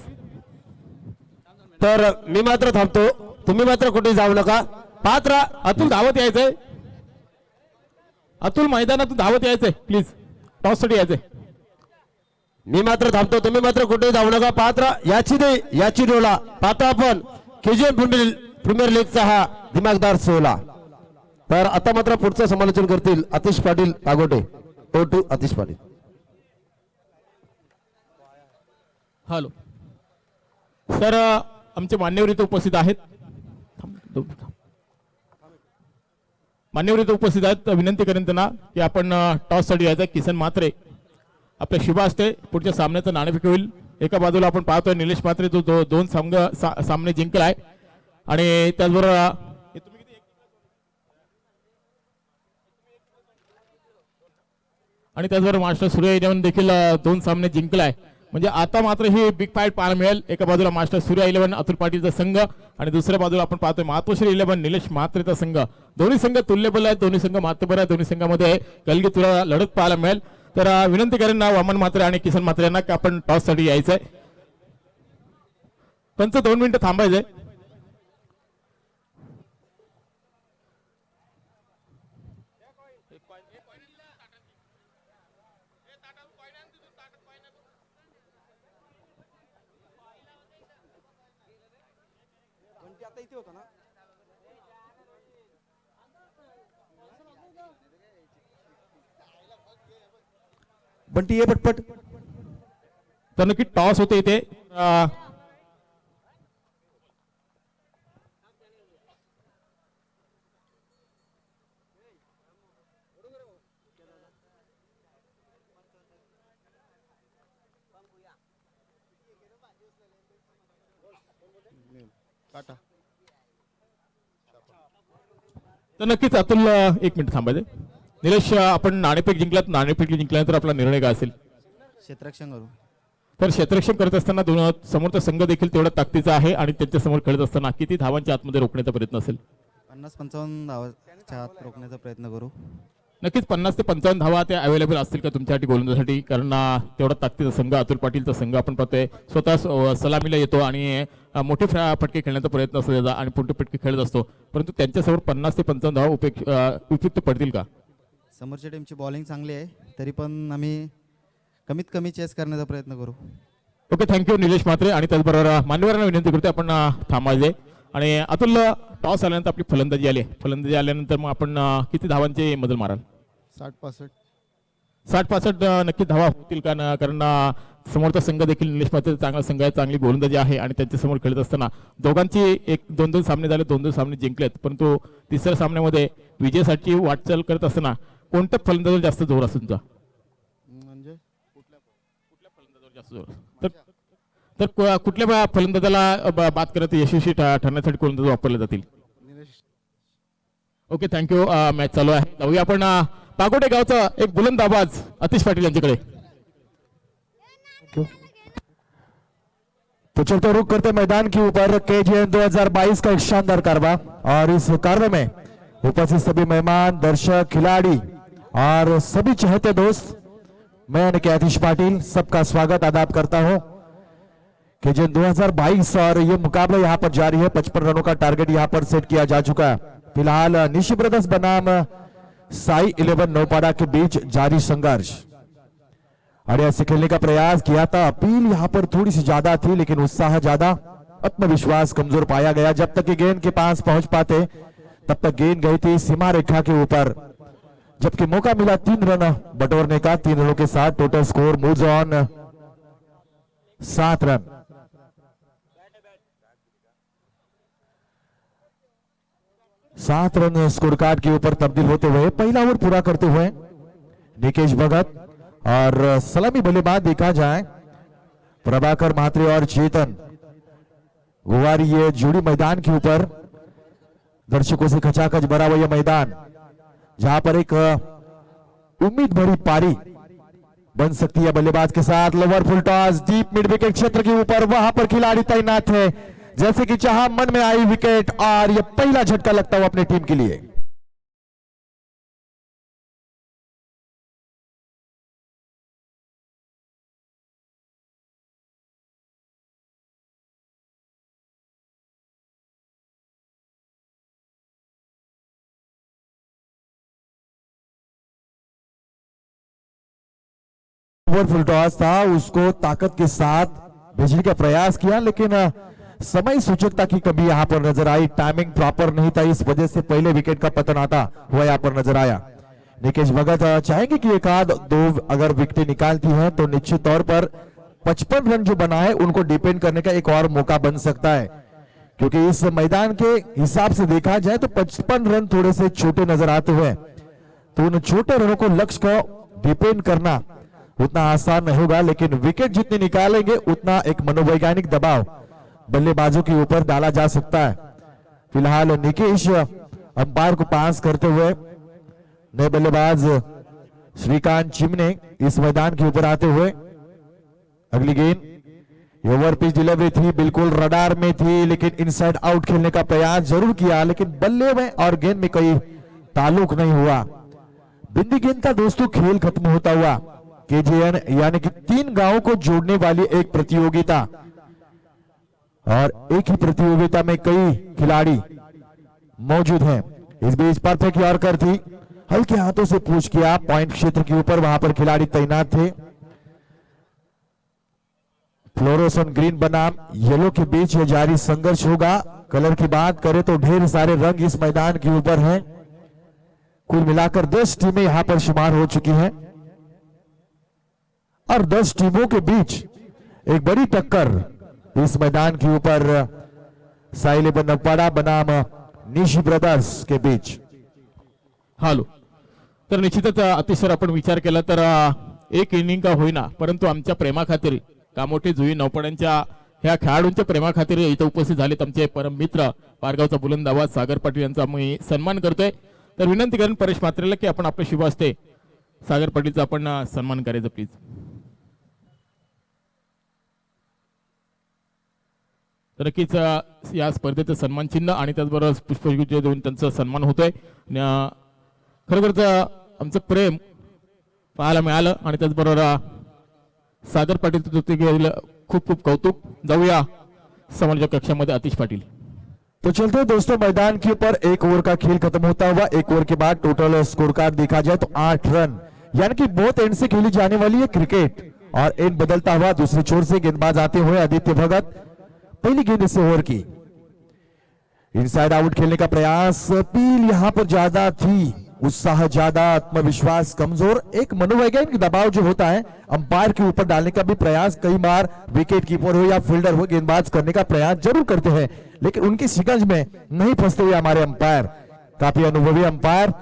तर मी मात्र थांबतो, तुम्ही मात्र कुठे जाऊ नका. पात्र अतुल धावत यायचंय. अतुल मैदानातून धावत यायचंय प्लीज. टॉस साठी यायचंय. मी मात्र थांबतो, तुम्ही मात्र कुठे जाऊ नका. पात्र याची दे याची डोला पाहतो आपण केजीएल प्रीमियर लीगचा हा दिमागदार सोहळा. तर आता मात्र पुढचं समालोचन करतील आतिश पाटील कागोटे. O2 आतिश पाटील. हॅलो. तर आमचे मान्यवर इथे उपस्थित आहेत. मान्यवर इथे उपस्थित आहेत. विनंती करेन त्यांना की आपण टॉस साठी यायचं. किसन म्हात्रे आपल्या शुभ असते पुढच्या सामन्याचं नाणेफेक होईल. एका बाजूला आपण पाहतोय निलेश म्हात्रे तो 2 सामने जिंकलाय आणि त्याचबरोबर मास्टर सूर्या 11 देखील 2 सामने जिंकलाय. म्हणजे आता मात्र ही बिग फाईट पाहायला मिळेल. एका बाजूला मास्टर सूर्या 11 अतुल पाटीलचा संघ आणि दुसऱ्या बाजूला आपण पाहतोय मातोश्री 11 निलेश म्हात्रेचा संघ. दोन्ही संघ तुल्यबल आहेत, दोन्ही संघ मातबर आहेत, दोन्ही संघामध्ये कलगी तुला लढत पाहायला मिळेल. तर विनंती करेन ना वामन म्हात्रे आणि किसन म्हात्रे यांना की आपण टॉस साठी यायचंय. त्यांचं 2 मिनिटं थांबायचंय. बंटी ये पटपट. तर नक्की टॉस होते इथे. तर नक्कीच अतुल एक मिनिट थांबायचे. निलेश आपण नाणेफेक जिंकलात, नाणेफेक जिंकल्यानंतर आपला निर्णय काय असेल? क्षेत्ररक्षण करू. तर क्षेत्ररक्षण करत असताना समोरचा संघ देखील तेवढा ताकदीचा आहे आणि त्यांच्या समोर खेळत असताना किती धावांच्या आतमध्ये रोखण्याचा प्रयत्न असेल? 50-55 धावाच्या आत रोखण्याचा प्रयत्न करू. नक्कीच 50 ते 55 धावा त्या अवेलेबल असतील का तुमच्यासाठी गोलंदाजीसाठी? कारण तेवढा ताकदीचा संघ अतुल पाटीलचा संघ आपण पाहतोय स्वतः सलामीला येतो आणि मोठे फटके खेळण्याचा प्रयत्न असतो त्याचा आणि मोठे फटके खेळत असतो, परंतु त्यांच्यासमोर 50 ते 55 धावा उपयुक्त पडतील का? समोरच्या टीमची बॉलिंग चांगली आहे, तरी पण आम्ही कमीत कमी चेस करण्याचा प्रयत्न करू. Okay, thank you Nilesh Mhatre. आणि त्याचबरोबर मान्यवरांना विनंती करतो आपण थांबायचे. आणि अतुल, टॉस आल्यानंतर आपली फलंदाजी आली, फलंदाजी आल्यानंतर मग आपण किती धावांचे मजल माराल? 60-65 नक्की धावा होतील का? कारण समोरचा संघ देखील निलेश म्हात्रे चांगला संघ आहे, चांगली गोलंदाजी आहे आणि त्यांच्या समोर खेळत असताना दोघांची 1-2 सामने झाले, 2 सामने जिंकलेत, परंतु तिसऱ्या सामन्यामध्ये विजयासाठी वाटचाल करत असताना कोणत्या फलंदाजावर जास्त जोर असेल तुमचा? म्हणजे कुठल्या फलंदाजावर जास्त जोर? तर कुठल्या फलंदाजाला बाद करत यशस्वी ठरण्यासाठी फलंदाज वापरले जातील? Okay, thank you. मॅच चालू आहे. जाऊया आपण पागोटे गावचा एक बुलंदाबाज अतिश पाटील यांच्याकडे. तो चलते रुक करते मैदान के ऊपर KGN 2022 का एक शानदार कारवा, और इस कारवे में उपस्थित सभी मेहमान, दर्शक, खिलाड़ी और सभी चाहते दोस्त, मैं यानी कि आतिश पाटिल सबका स्वागत आदाब करता हूं. KGN 2022 और ये मुकाबला यहां पर जारी है. 55 रनों का टारगेट यहां पर सेट किया जा चुका है. फिलहाल निशी ब्रदर्स बनाम साई 11 नौपाड़ा के बीच जारी संघर्ष. अड़िया से खेलने का प्रयास किया था, अपील यहां पर थोड़ी सी ज्यादा थी, लेकिन उत्साह ज्यादा, आत्मविश्वास कमजोर पाया गया. जब तक ये गेंद के पास पहुंच पाते तब तक गेंद गई थी सीमा रेखा के ऊपर, जबकि मौका मिला 3 रन बटोरने का. 3 रनों के साथ total score moves on 7 run. सात रन स्कोर कार्ड के ऊपर तब्दील होते हुए पहला ओवर पूरा करते हुए निकेश भगत, और सलामी बल्लेबाज देखा जाए प्रभाकर म्हात्रे और चेतन गुवारी. ये जोड़ी मैदान के ऊपर दर्शकों से खचाखच भरा हुआ यह मैदान, जहां पर एक उम्मीद भरी पारी बन सकती है. बल्लेबाज के साथ लोअर फुल टॉस डीप मिड विकेट क्षेत्र के ऊपर, वहां पर खिलाड़ी तैनात है. जैसे कि चाहा मन में आई विकेट, और यह पहला झटका लगता हुआ अपनी टीम के लिए. फुल टॉस था, उसको ताकत के साथ भेजने का प्रयास किया, लेकिन समय सूचकता की कमी यहां पर नजर आई. टाइमिंग प्रॉपर नहीं था, इस वजह से पहले विकेट का पतन आता हुआ यहां पर नजर आया. निकेश भगत चाहेंगे कि एक आध 2 अगर विकेट निकालती हैं तो निश्चित तौर पर 55 रन जो बना है उनको डिपेंड करने का एक और मौका बन सकता है, क्योंकि इस मैदान के हिसाब से देखा जाए तो 55 रन थोड़े से छोटे नजर आते हुए, तो उन छोटे रनों को लक्ष्य को डिपेंड करना उतना आसान नहीं होगा. लेकिन विकेट जितने निकालेंगे उतना एक मनोवैज्ञानिक दबाव बल्लेबाजों के ऊपर डाला जा सकता है. फिलहाल निकेश अंपायर को पास करते हुए नए बल्लेबाज श्रीकांत चिमने इस मैदान के ऊपर आते हुए. अगली गेंद ओवर पिच डिलीवरी थी, बिल्कुल रडार में थी, लेकिन इनसाइड आउट खेलने का प्रयास जरूर किया, लेकिन बल्ले में और गेंद में कोई ताल्लुक नहीं हुआ. बिंदी गेंद का दोस्तों खेल खत्म होता हुआ. KGN यानी कि 3 गांवों को जोड़ने वाली एक प्रतियोगिता, और एक ही प्रतियोगिता में कई खिलाड़ी मौजूद हैं. इस बीच परफेक्ट यॉर्कर थी, हल्के हाथों से पूछ किया पॉइंट क्षेत्र के ऊपर, वहां पर खिलाड़ी तैनात थे. फ्लोरोसन ग्रीन बनाम येलो के बीच यह जारी संघर्ष होगा. कलर की बात करें तो ढेर सारे रंग इस मैदान के ऊपर हैं. कुल मिलाकर 10 टीमें यहां पर शुमार हो चुकी हैं, और 10 टीमों के बीच एक बड़ी टक्कर इस मैदान के ऊपर साई 11 नौपाड़ा बनाम निशी ब्रदर्स के बीच. हॅलो, तर निश्चितच अतिशय आपण विचार केला तर एक इनिंग का होईना, परंतु आमच्या प्रेमाखातीर कामोठे जुई नौपाड्यांच्या ह्या खेळाडूंच्या प्रेमाखातीर इथं उपस्थित झालेत आमचे परम मित्र पारगावचा बुलंदाबाज सागर पाटील यांचा मी सन्मान करतोय. तर विनंती करेन परेश म्हात्रेला की आपण आपल्या शुभ हस्ते सागर पाटीलचा आपण सन्मान करायचा प्लीज. तर नक्कीच या स्पर्धेचं सन्मान चिन्ह आणि त्याचबरोबर पुष्पगुच्छ देऊन त्यांचा सन्मान होतोय. खरोखरच आमचं प्रेम पाहायला मिळालं आणि त्याचबरोबर सागर पाटील खूप खूप कौतुक. जाऊया समालोचक कक्षामध्ये आतिश पाटील. तो चलते हैं दोस्तों, मैदान के ऊपर एक ओवर का खेल खत्म होता हुआ, एक ओवर के बाद टोटल स्कोर कार्ड देखा जाए तो 8 रन, यानी कि बहुत एंड से खेली जाने वाली है क्रिकेट. और एंड बदलता हुआ दूसरी छोर से गेंदबाज आते हुए आदित्य भगत, पहली गेंद इस ओवर की. इनसाइड आउट खेलने का प्रयास, अपील यहां पर ज्यादा थी, उत्साह ज्यादा, आत्मविश्वास कमजोर. एक मनोवैज्ञानिक दबाव जो होता है अंपायर के ऊपर डालने का भी प्रयास कई बार विकेट कीपर हो या फील्डर हो गेंदबाज करने का प्रयास जरूर करते हैं, लेकिन उनकी शिकंज में नहीं फंसते हुए हमारे अंपायर, काफी अनुभवी अंपायर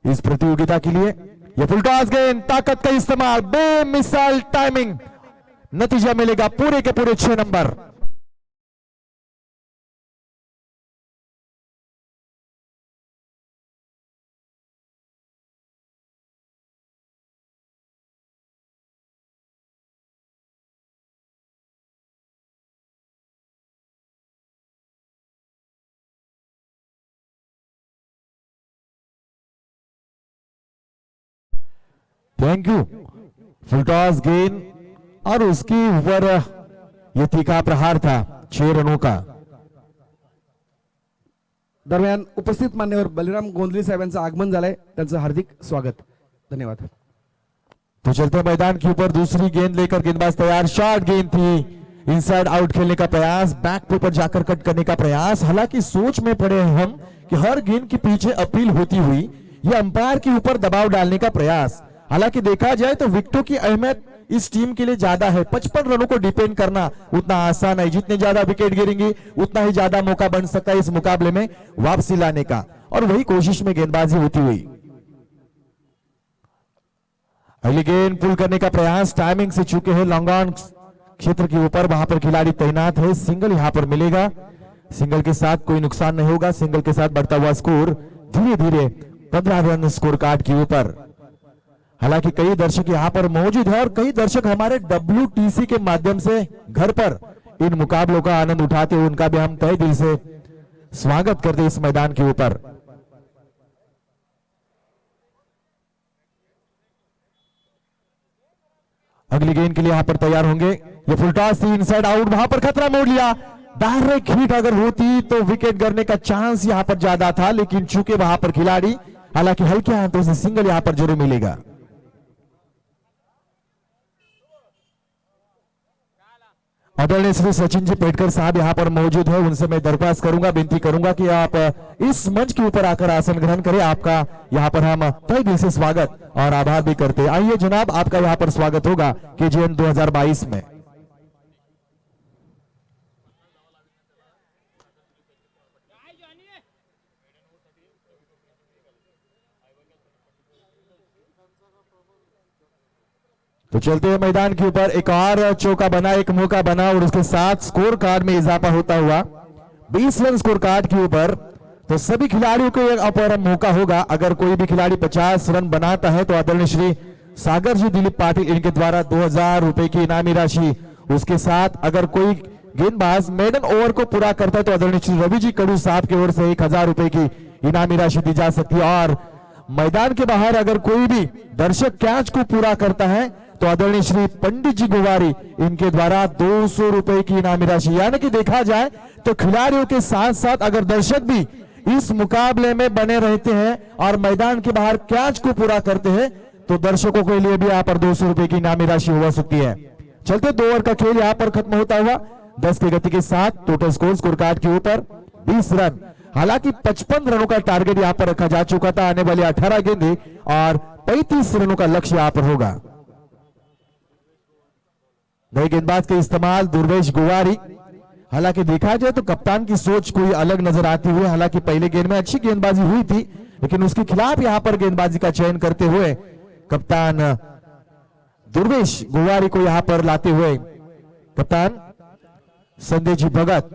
इस प्रतियोगिता के लिए. ये फुल टॉस गेंद, ताकत का इस्तेमाल, बेमिसाल टाइमिंग, नतीजा मिलेगा पूरे के पूरे 6 number. Thank you. Full toss गेंद और उसके ऊपर यह तीखा प्रहार था 6 रनों का. दरम्यान उपस्थित मान्यवर बलिराम गोंधली साहेबांचं आगमन झालंय, त्यांचं हार्दिक स्वागत. धन्यवाद. तो चलते मैदान के ऊपर दूसरी गेंद लेकर गेंदबाज तैयार. शॉर्ट गेंद थी, इनसाइड आउट खेलने का प्रयास, बैक पे ऊपर जाकर कट करने का प्रयास. हालांकि सोच में पड़े हैं हम कि हर गेंद के पीछे अपील होती हुई यह अंपायर के ऊपर दबाव डालने का प्रयास. हालांकि देखा जाए तो विकेटों की अहमियत इस टीम के लिए ज्यादा है. 55 रनों को डिपेंड करना उतना आसान है. जितने ज्यादा विकेट गिरेंगे उतना ही ज्यादा मौका बन सकता है इस मुकाबले में वापसी लाने का, और वही कोशिश में गेंदबाजी होती हुई. अगली गेंद पुल करने का प्रयास, टाइमिंग से चुके हैं लॉन्ग ऑन क्षेत्र के ऊपर, वहां पर खिलाड़ी तैनात है. सिंगल यहां पर मिलेगा, सिंगल के साथ कोई नुकसान नहीं होगा. सिंगल के साथ बढ़ता हुआ स्कोर धीरे धीरे 15 रन स्कोर कार्ड के ऊपर. हालांकि कई दर्शक यहां पर मौजूद है और कई दर्शक हमारे WTC के माध्यम से घर पर इन मुकाबलों का आनंद उठाते हुए उनका भी हम तहे दिल से स्वागत करते हैं इस मैदान के ऊपर. अगली गेंद के लिए यहां पर तैयार होंगे. ये फुल टॉस थी, इनसाइड आउट, वहां पर खतरा मोड़ लिया. डायरेक्ट हिट अगर होती तो विकेट गिरने का चांस यहां पर ज्यादा था, लेकिन चूंकि वहां पर खिलाड़ी, हालांकि हल्के हाथों से सिंगल यहां पर जरूर मिलेगा. आदरणीय श्री सचिन जी पेटकर साहब यहां पर मौजूद है, उनसे मैं दरख्वास्त करूंगा, विनती करूंगा कि आप इस मंच के ऊपर आकर आसन ग्रहण करें. आपका यहां पर हम तहे दिल से स्वागत और आभार भी करते हैं. आइए जनाब, आपका यहां पर स्वागत होगा KGN 2022 में. तो चलते हैं मैदान के ऊपर, एक और चौका बना, एक मौका बना और उसके साथ स्कोर कार्ड में इजाफा होता हुआ 20 रन स्कोर कार्ड के ऊपर. तो सभी खिलाड़ियों को एक अपर मौका होगा. अगर कोई भी खिलाड़ी 50 रन बनाता है तो आदरणीय श्री सागर जी दिलीप पाटिल इनके द्वारा 2000 रुपए की इनामी राशि. उसके साथ अगर कोई गेंदबाज मेडन ओवर को पूरा करता है तो आदरणीय श्री रवि जी कड़ू साहब की ओर से 1000 रुपए की इनामी राशि दी जा सकती है. और मैदान के बाहर अगर कोई भी दर्शक कैच को पूरा करता है तो आदरणीय श्री पंडित जी गुवारी इनके द्वारा 200 रुपए की इनामी राशि. यानी कि देखा जाए तो खिलाड़ियों के साथ साथ अगर दर्शक भी इस मुकाबले में बने रहते हैं और मैदान के बाहर कैच को पूरा करते हैं तो दर्शकों के लिए भी यहाँ पर 200 रुपए की इनामी राशि हो सकती है. चलते 2 ओवर का खेल यहाँ पर खत्म होता हुआ 10 की गति के साथ टोटल स्कोर कार्ड के ऊपर 20 रन. हालांकि 55 रनों का टारगेट यहाँ पर रखा जा चुका था. आने वाली 18 गेंदें और 35 रनों का लक्ष्य यहाँ पर होगा. नए गेंदबाज के इस्तेमाल दुर्वेश गुवारी. हालांकि देखा जाए तो कप्तान की सोच कोई अलग नजर आती हुई. हालांकि पहले गेंद में अच्छी गेंदबाजी हुई थी, लेकिन उसके खिलाफ यहां पर गेंदबाजी का चयन करते हुए कप्तान दुर्वेश गुवारी को यहां पर लाते हुए कप्तान संजय जी भगत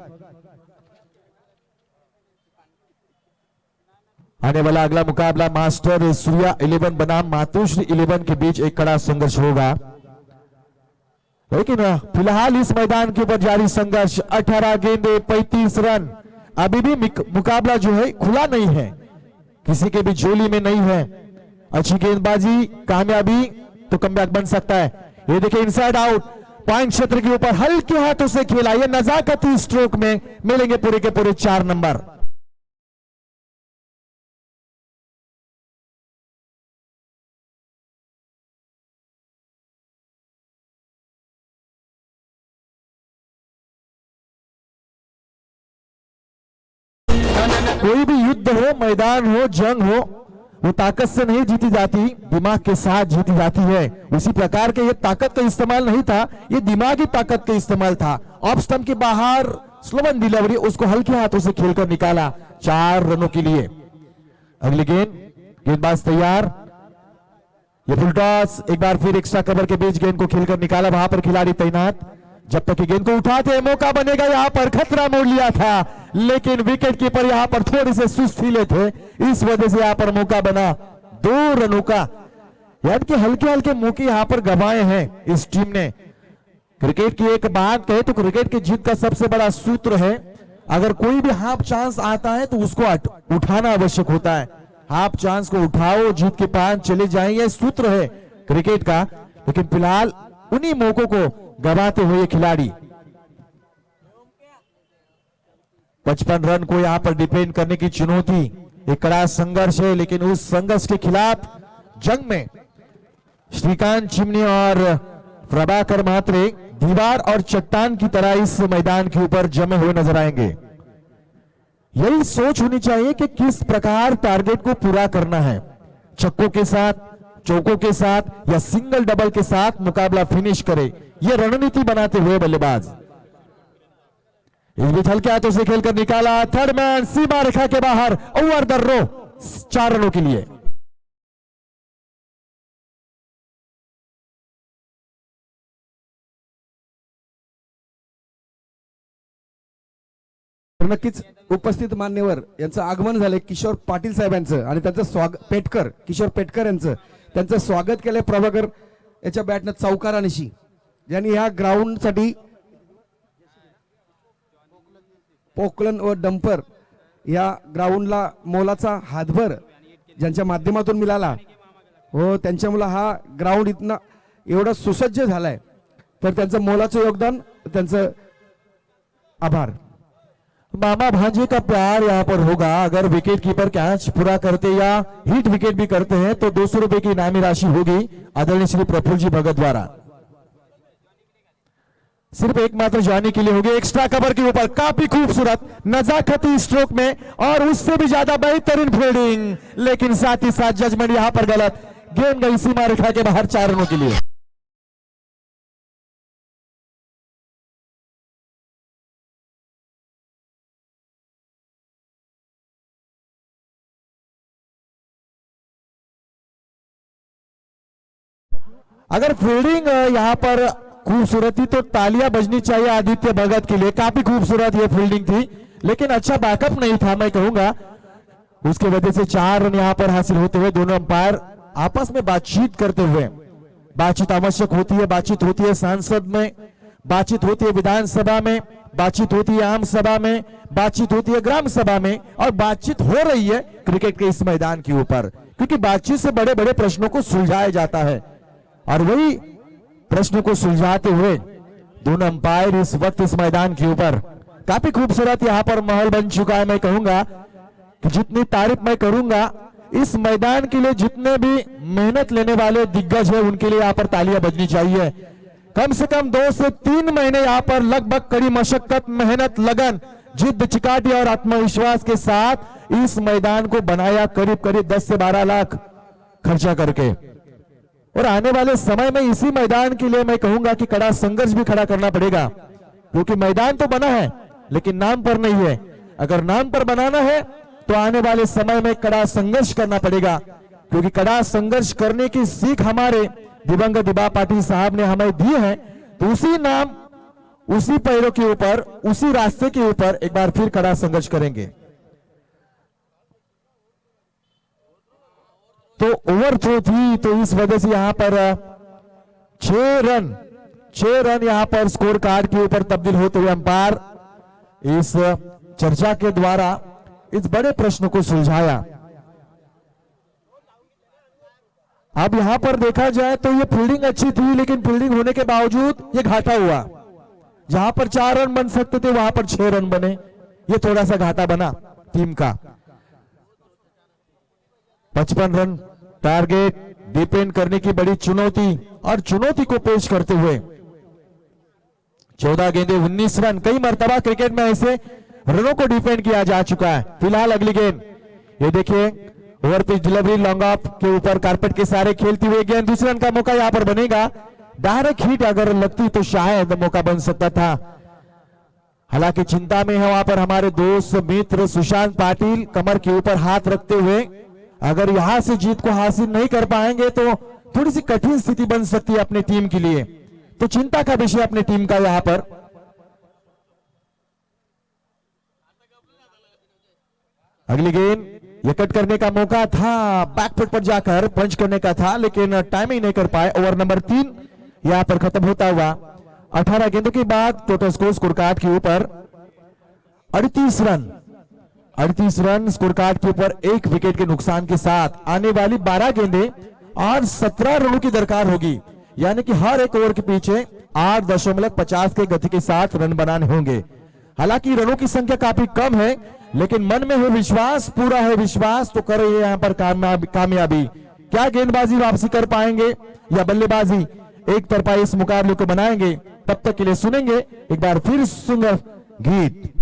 आने वाला अगला मुकाबला मास्टर सूर्या 11 बनाम मातोश्री 11 के बीच एक कड़ा संघर्ष होगा। लेकिन फिलहाल इस मैदान के ऊपर जारी संघर्ष 18 गेंदे 35 रन। अभी भी मुकाबला जो है खुला नहीं है, किसी के भी झोली में नहीं है। अच्छी गेंदबाजी, कामयाबी तो कमबैक बन सकता है। ये देखिए इनसाइड आउट, पॉइंट क्षेत्र के ऊपर हल्के हाथों से खेला। ये नजाकती स्ट्रोक में मिलेंगे पूरे के पूरे 4 नंबर। कोई भी युद्ध हो, मैदान हो, जंग हो, वो ताकत से नहीं जीती जाती, दिमाग के साथ जीती जाती है। उसी प्रकार के ये ताकत का इस्तेमाल नहीं था, ये दिमागी ताकत का इस्तेमाल था। ऑफ स्टंप के बाहर स्लोवन डिलीवरी, उसको हल्के हाथों से खेलकर निकाला 4 रनों के लिए। अगली गेंद, गेंदबाज तैयार, ये फुल टॉस, एक बार फिर एक्स्ट्रा कवर के बीच गेंद को खेलकर निकाला, वहां पर खिलाड़ी तैनात। जब तक गेंद को उठाते मौका बनेगा, यहां पर खतरा मोड़ लिया था, लेकिन विकेट कीपर यहां पर थोड़े से सुस्तीले थे, इस वजह से यहां पर मौका बना 2 रनों का। यानी कि हल्के हल्के मौके यहां पर गंवाए हैं इस टीम ने। क्रिकेट की एक बात कहे तो क्रिकेट की जीत का सबसे बड़ा सूत्र है, अगर कोई भी हाफ चांस आता है तो उसको उठाना आवश्यक होता है। हाफ चांस को उठाओ, जीत के पार चले जाएं, यह सूत्र है क्रिकेट का। लेकिन फिलहाल उन्हीं मौकों को गंवाते हुए खिलाड़ी 55 रन को यहां पर डिफेंड करने की चुनौती, एक कड़ा संघर्ष है। लेकिन उस संघर्ष के खिलाफ जंग में श्रीकांत चिमनी और प्रभाकर मात्रे दीवार और चट्टान की तरह इस मैदान के ऊपर जमे हुए नजर आएंगे। यही सोच होनी चाहिए कि किस प्रकार टारगेट को पूरा करना है, छक्कों के साथ, चौकों के साथ या सिंगल डबल के साथ मुकाबला फिनिश करे, यह रणनीति बनाते हुए बल्लेबाज। इस बीच हल्के हाथों से खेलकर निकाला, थर्ड मैन सीमा रेखा के बाहर, ओवर द रो, 4 रनों के लिए। नक्कीच उपस्थित मान्यवर यांचं आगमन झालंय किशोर पाटील साहेबांचं आणि त्यांचं स्वागत, पेटकर, किशोर पेटकर यांचं त्यांचं स्वागत केलंय प्रभाकर याच्या बॅटनं चौकारानिशी, ज्यांनी ह्या ग्राउंड साठी पोकलन व डंपर या ग्राउंडला मोलाचा हातभर ज्यांच्या माध्यमातून मिळाला हो, त्यांच्यामुळे हा ग्राउंड इतना एवढा सुसज्ज झालाय, तर त्यांचं मोलाचं योगदान, त्यांचं आभार। मामा भांजे का प्यार यहां पर होगा। अगर विकेट कीपर कैच पूरा करते या हिट विकेट भी करते हैं तो 200 रुपए की इनामी राशि होगी आदरणीय श्री प्रफुल्ल जी भगत द्वारा। सिर्फ एकमात्र जाने के लिए होगी। एक्स्ट्रा कवर के ऊपर काफी खूबसूरत नजाकती स्ट्रोक में और उससे भी ज्यादा बेहतरीन फील्डिंग, लेकिन साथ ही साथ जजमेंट यहां पर गलत, गेंद गई सीमा रेखा के बाहर 4 रनों के लिए। अगर फील्डिंग यहां पर खूबसूरती तो तालियां बजनी चाहिए आदित्य भगत के लिए, काफी खूबसूरत ये फील्डिंग थी, लेकिन अच्छा बैकअप नहीं था मैं कहूंगा, उसके वजह से 4 रन यहां पर हासिल होते हुए दोनों अंपायर आपस में बातचीत करते हुए, बातचीत आवश्यक होती है, बातचीत होती है सांसद में, बातचीत होती है विधानसभा में, बातचीत होती है आम सभा में, बातचीत होती है ग्राम सभा में, और बातचीत हो रही है क्रिकेट के इस मैदान के ऊपर, क्योंकि बातचीत से बड़े बड़े प्रश्नों को सुलझाया जाता है। और वही प्रश्न को सुलझाते हुए दोनों अंपायर इस वक्त इस मैदान के ऊपर, काफी खूबसूरत यहां पर माहौल बन चुका है। मैं कहूंगा कि जितनी तारीफ मैं करूंगा, इस मैदान के लिए जितने भी मेहनत लेने वाले दिग्गज है उनके लिए यहां पर तालियां बजनी चाहिए। कम से कम 2 से 3 महीने यहां पर लगभग कड़ी मशक्कत, मेहनत, लगन, जिद्द, चिकाटी और आत्मविश्वास के साथ इस मैदान को बनाया, करीब करीब 10 से 12 लाख खर्चा करके। और आने वाले समय में इसी मैदान के लिए मैं कहूंगा कि कड़ा संघर्ष भी खड़ा करना पड़ेगा, क्योंकि मैदान तो बना है लेकिन नाम पर नहीं है। अगर नाम पर बनाना है तो आने वाले समय में कड़ा संघर्ष करना पड़ेगा, क्योंकि कड़ा संघर्ष करने की सीख हमारे दिवंगत दिबा पाटिल साहब ने हमें दी है। तो उसी नाम, उसी पैरों के ऊपर, उसी रास्ते के ऊपर एक बार फिर कड़ा संघर्ष करेंगे। तो ओवर थ्रो थी, तो इस वजह से यहां पर 6 रन यहां पर स्कोर कार्ड के ऊपर तब्दील होते हुए अंपायर इस चर्चा के द्वारा इस बड़े प्रश्न को सुलझाया। अब यहां पर देखा जाए तो ये फील्डिंग अच्छी थी, लेकिन फील्डिंग होने के बावजूद ये घाटा हुआ। जहां पर 4 रन बन सकते थे वहां पर 6 रन बने, ये थोड़ा सा घाटा बना टीम का। 55 रन टारगेट डिपेंड करने की बड़ी चुनौती, और चुनौती को पेश करते हुए 14 गेंदे 19 रन। कई मर्तबा क्रिकेट में ऐसे रनों को डिफेंड किया जा चुका है। फिलहाल अगली गेंद, ये देखिए over pitch delivery long off के ऊपर कारपेट के सारे खेलती हुई गेंद। दूसरे रन का मौका यहां पर बनेगा। डायरेक्ट हिट अगर लगती तो शायद मौका बन सकता था। हालांकि चिंता में है वहां पर हमारे दोस्त मित्र सुशांत पाटिल, कमर के ऊपर हाथ रखते हुए। अगर यहां से जीत को हासिल नहीं कर पाएंगे तो थोड़ी सी कठिन स्थिति बन सकती है अपनी टीम के लिए, तो चिंता का विषय अपनी टीम का यहां पर। अगली गेंद, ये कट करने का मौका था, बैकफुट पर जाकर पंच करने का था, लेकिन टाइमिंग नहीं कर पाए। ओवर नंबर 3 यहां पर खत्म होता हुआ। 18 गेंदों के बाद टोटल स्कोर कार्ड के ऊपर 38 रन स्कोर कार्ड के ऊपर 1 विकेट के नुकसान के साथ आने वाली 12 गेंदें और 17 रनों की दरकार होगी, यानी कि हर एक ओवर के पीछे 8.50 के गति के साथ रन बनाने होंगे। हालांकि रनों की संख्या काफी कम है, लेकिन मन में है विश्वास, पूरा है विश्वास, तो करे यहां पर कामयाबी। क्या गेंदबाजी वापसी कर पाएंगे या बल्लेबाजी एक तरफा इस मुकाबले को बनाएंगे? तब तक के लिए सुनेंगे एक बार फिर सुंदर गीत।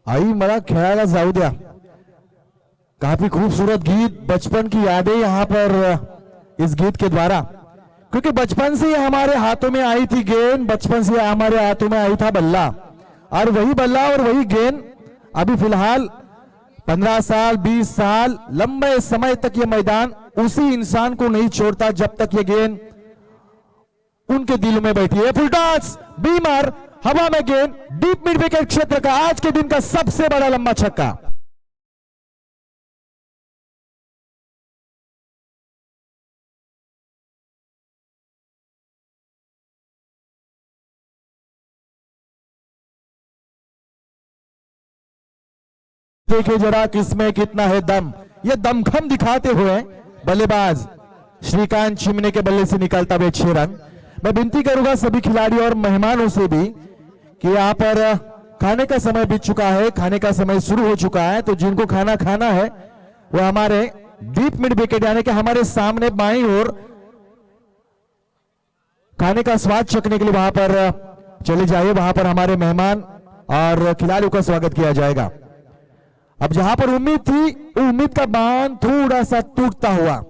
आई मला खेळायला जाऊ द्या। काफी खूबसूरत गीत, बचपन की यादें यहाँ पर इस गीत के द्वारा, क्योंकि बचपन से हमारे हाथों में आई थी गेंद, बचपन से हमारे हाथों में आई था बल्ला, और वही बल्ला और वही गेंद अभी फिलहाल 15 साल 20 साल लंबे समय तक ये मैदान उसी इंसान को नहीं छोड़ता जब तक ये गेंद उनके दिल में बैठी है। फुल टॉस, बीमर, हवा में गेंद, डीप मिड विकेट क्षेत्र का आज के दिन का सबसे बड़ा लंबा छक्का। देखिए जरा किसमें कितना है दम, ये दमखम दिखाते हुए बल्लेबाज श्रीकांत चिमने के बल्ले से निकलता हुए 6 रन। मैं विनती करूंगा सभी खिलाड़ी और मेहमानों से भी कि यहाँ पर खाने का समय बीत चुका है, खाने का समय शुरू हो चुका है, तो जिनको खाना खाना है वो हमारे डीप मिड विकेट यानी कि हमारे सामने बाईं ओर खाने का स्वाद चखने के लिए वहां पर चले जाइए। वहां पर हमारे मेहमान और खिलाड़ियों का स्वागत किया जाएगा। अब जहां पर उम्मीद थी, उम्मीद का बांध थोड़ा सा टूटता हुआ।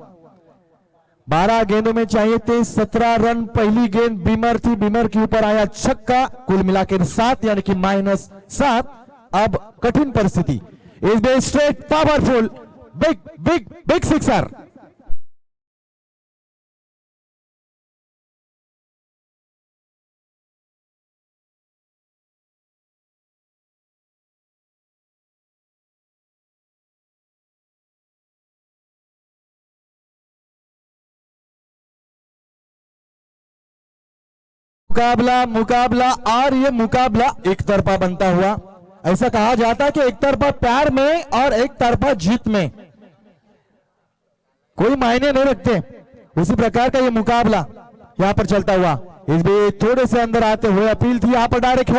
12 गेंदों में चाहिए थे 17 रन। पहली गेंद बीमर थी, बीमर के ऊपर आया छक्का, कुल मिलाकर 7 यानी कि -7। अब कठिन परिस्थिति, इस बे straight powerful big big big sixer. मुकाबला और ये मुकाबला एक तरफा बनता हुआ। ऐसा कहा जाता है कि एक तरफा प्यार में और एक तरफा जीत में कोई मायने नहीं रखते, उसी प्रकार का ये मुकाबला यहां पर चलता हुआ। इस भी थोड़े से अंदर आते हुए अपील थी, यहां पर डायरेक्ट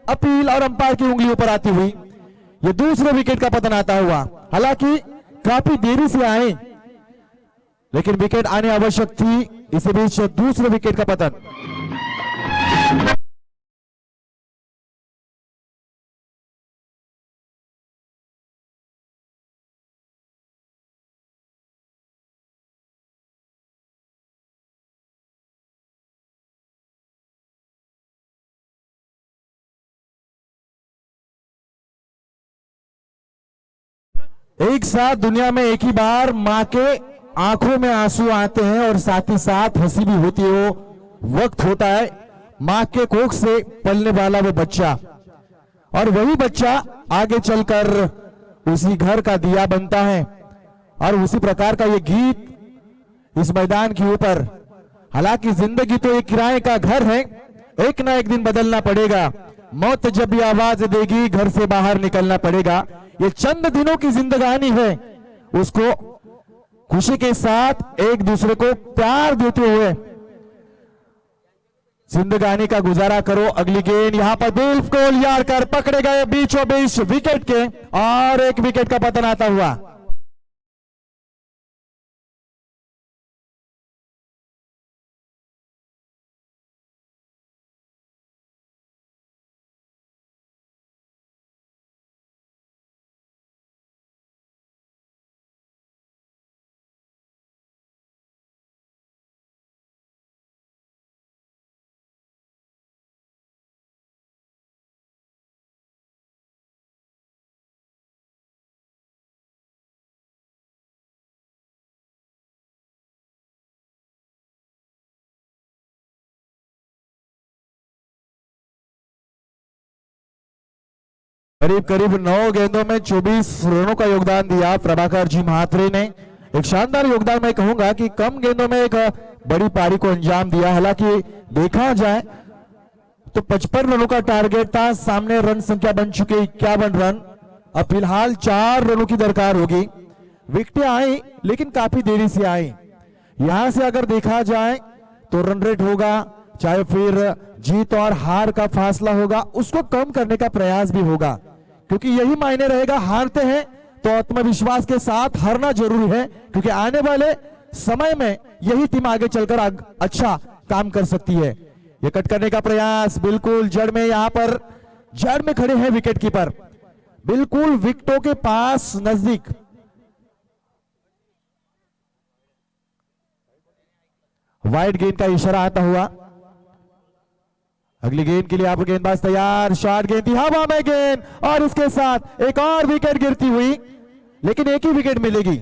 अपील और अंपायर की उंगलियों पर आती हुई ये दूसरे विकेट का पतन आता हुआ। हालांकि काफी देरी से आए, लेकिन विकेट आने आवश्यक थी। इसी बीच दूसरे विकेट का पतन। एक साथ दुनिया में एक ही बार मां के आंखों में आंसू आते हैं और साथ ही साथ हंसी भी होती है। वो वक्त होता है मां के कोख से पलने वाला वो बच्चा, और वही बच्चा आगे चलकर उसी घर का दिया बनता है। और उसी प्रकार का ये गीत इस मैदान के ऊपर। हालांकि जिंदगी तो एक किराए का घर है, एक ना एक दिन बदलना पड़ेगा। मौत जब भी आवाज देगी घर से बाहर निकलना पड़ेगा। ये चंद दिनों की जिंदगानी है, उसको खुशी के साथ एक दूसरे को प्यार देते हुए जिंदगानी का गुजारा करो। अगली गेंद यहां पर बिल्कुल यार कर पकड़े गए बीचों बीच विकेट के, और एक विकेट का पतन आता हुआ। करीब करीब 9 गेंदों में 24 रनों का योगदान दिया प्रभाकर जी महात्रे ने। एक शानदार योगदान मैं कहूंगा कि कम गेंदों में एक बड़ी पारी को अंजाम दिया। हालांकि देखा जाए तो 55 रनों का टारगेट था, सामने रन संख्या बन चुके 51 रन। अब फिलहाल 4 रनों की दरकार होगी। विकेटें आई लेकिन काफी देरी से आई। यहां से अगर देखा जाए तो रन रेट होगा, चाहे फिर जीत और हार का फासला होगा, उसको कम करने का प्रयास भी होगा, क्योंकि यही मायने रहेगा। हारते हैं तो आत्मविश्वास के साथ हारना जरूरी है, क्योंकि आने वाले समय में यही टीम आगे चलकर अच्छा काम कर सकती है। ये कट करने का प्रयास बिल्कुल जड़ में, यहां पर जड़ में खड़े हैं विकेट कीपर, बिल्कुल विकेटों के पास नजदीक। वाइड गेंद का इशारा आता हुआ। अगली गेंद के लिए आप गेंदबाज तैयार। शॉर्ट गेंद थी, हवा में गेंद, और इसके साथ एक और विकेट गिरती हुई, लेकिन एक ही विकेट मिलेगी।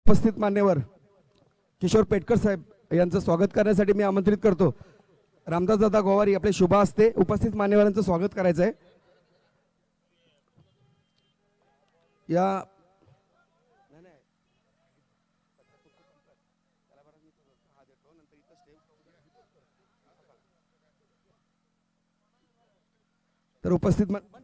उपस्थित मान्यवर किशोर पेटकर साहेब यांचं स्वागत करण्यासाठी मी आमंत्रित करतो. रामदास दादा गोवारी आपले शुभ हस्ते उपस्थित मान्यवरांचं स्वागत करायचं आहे. या तर उपस्थित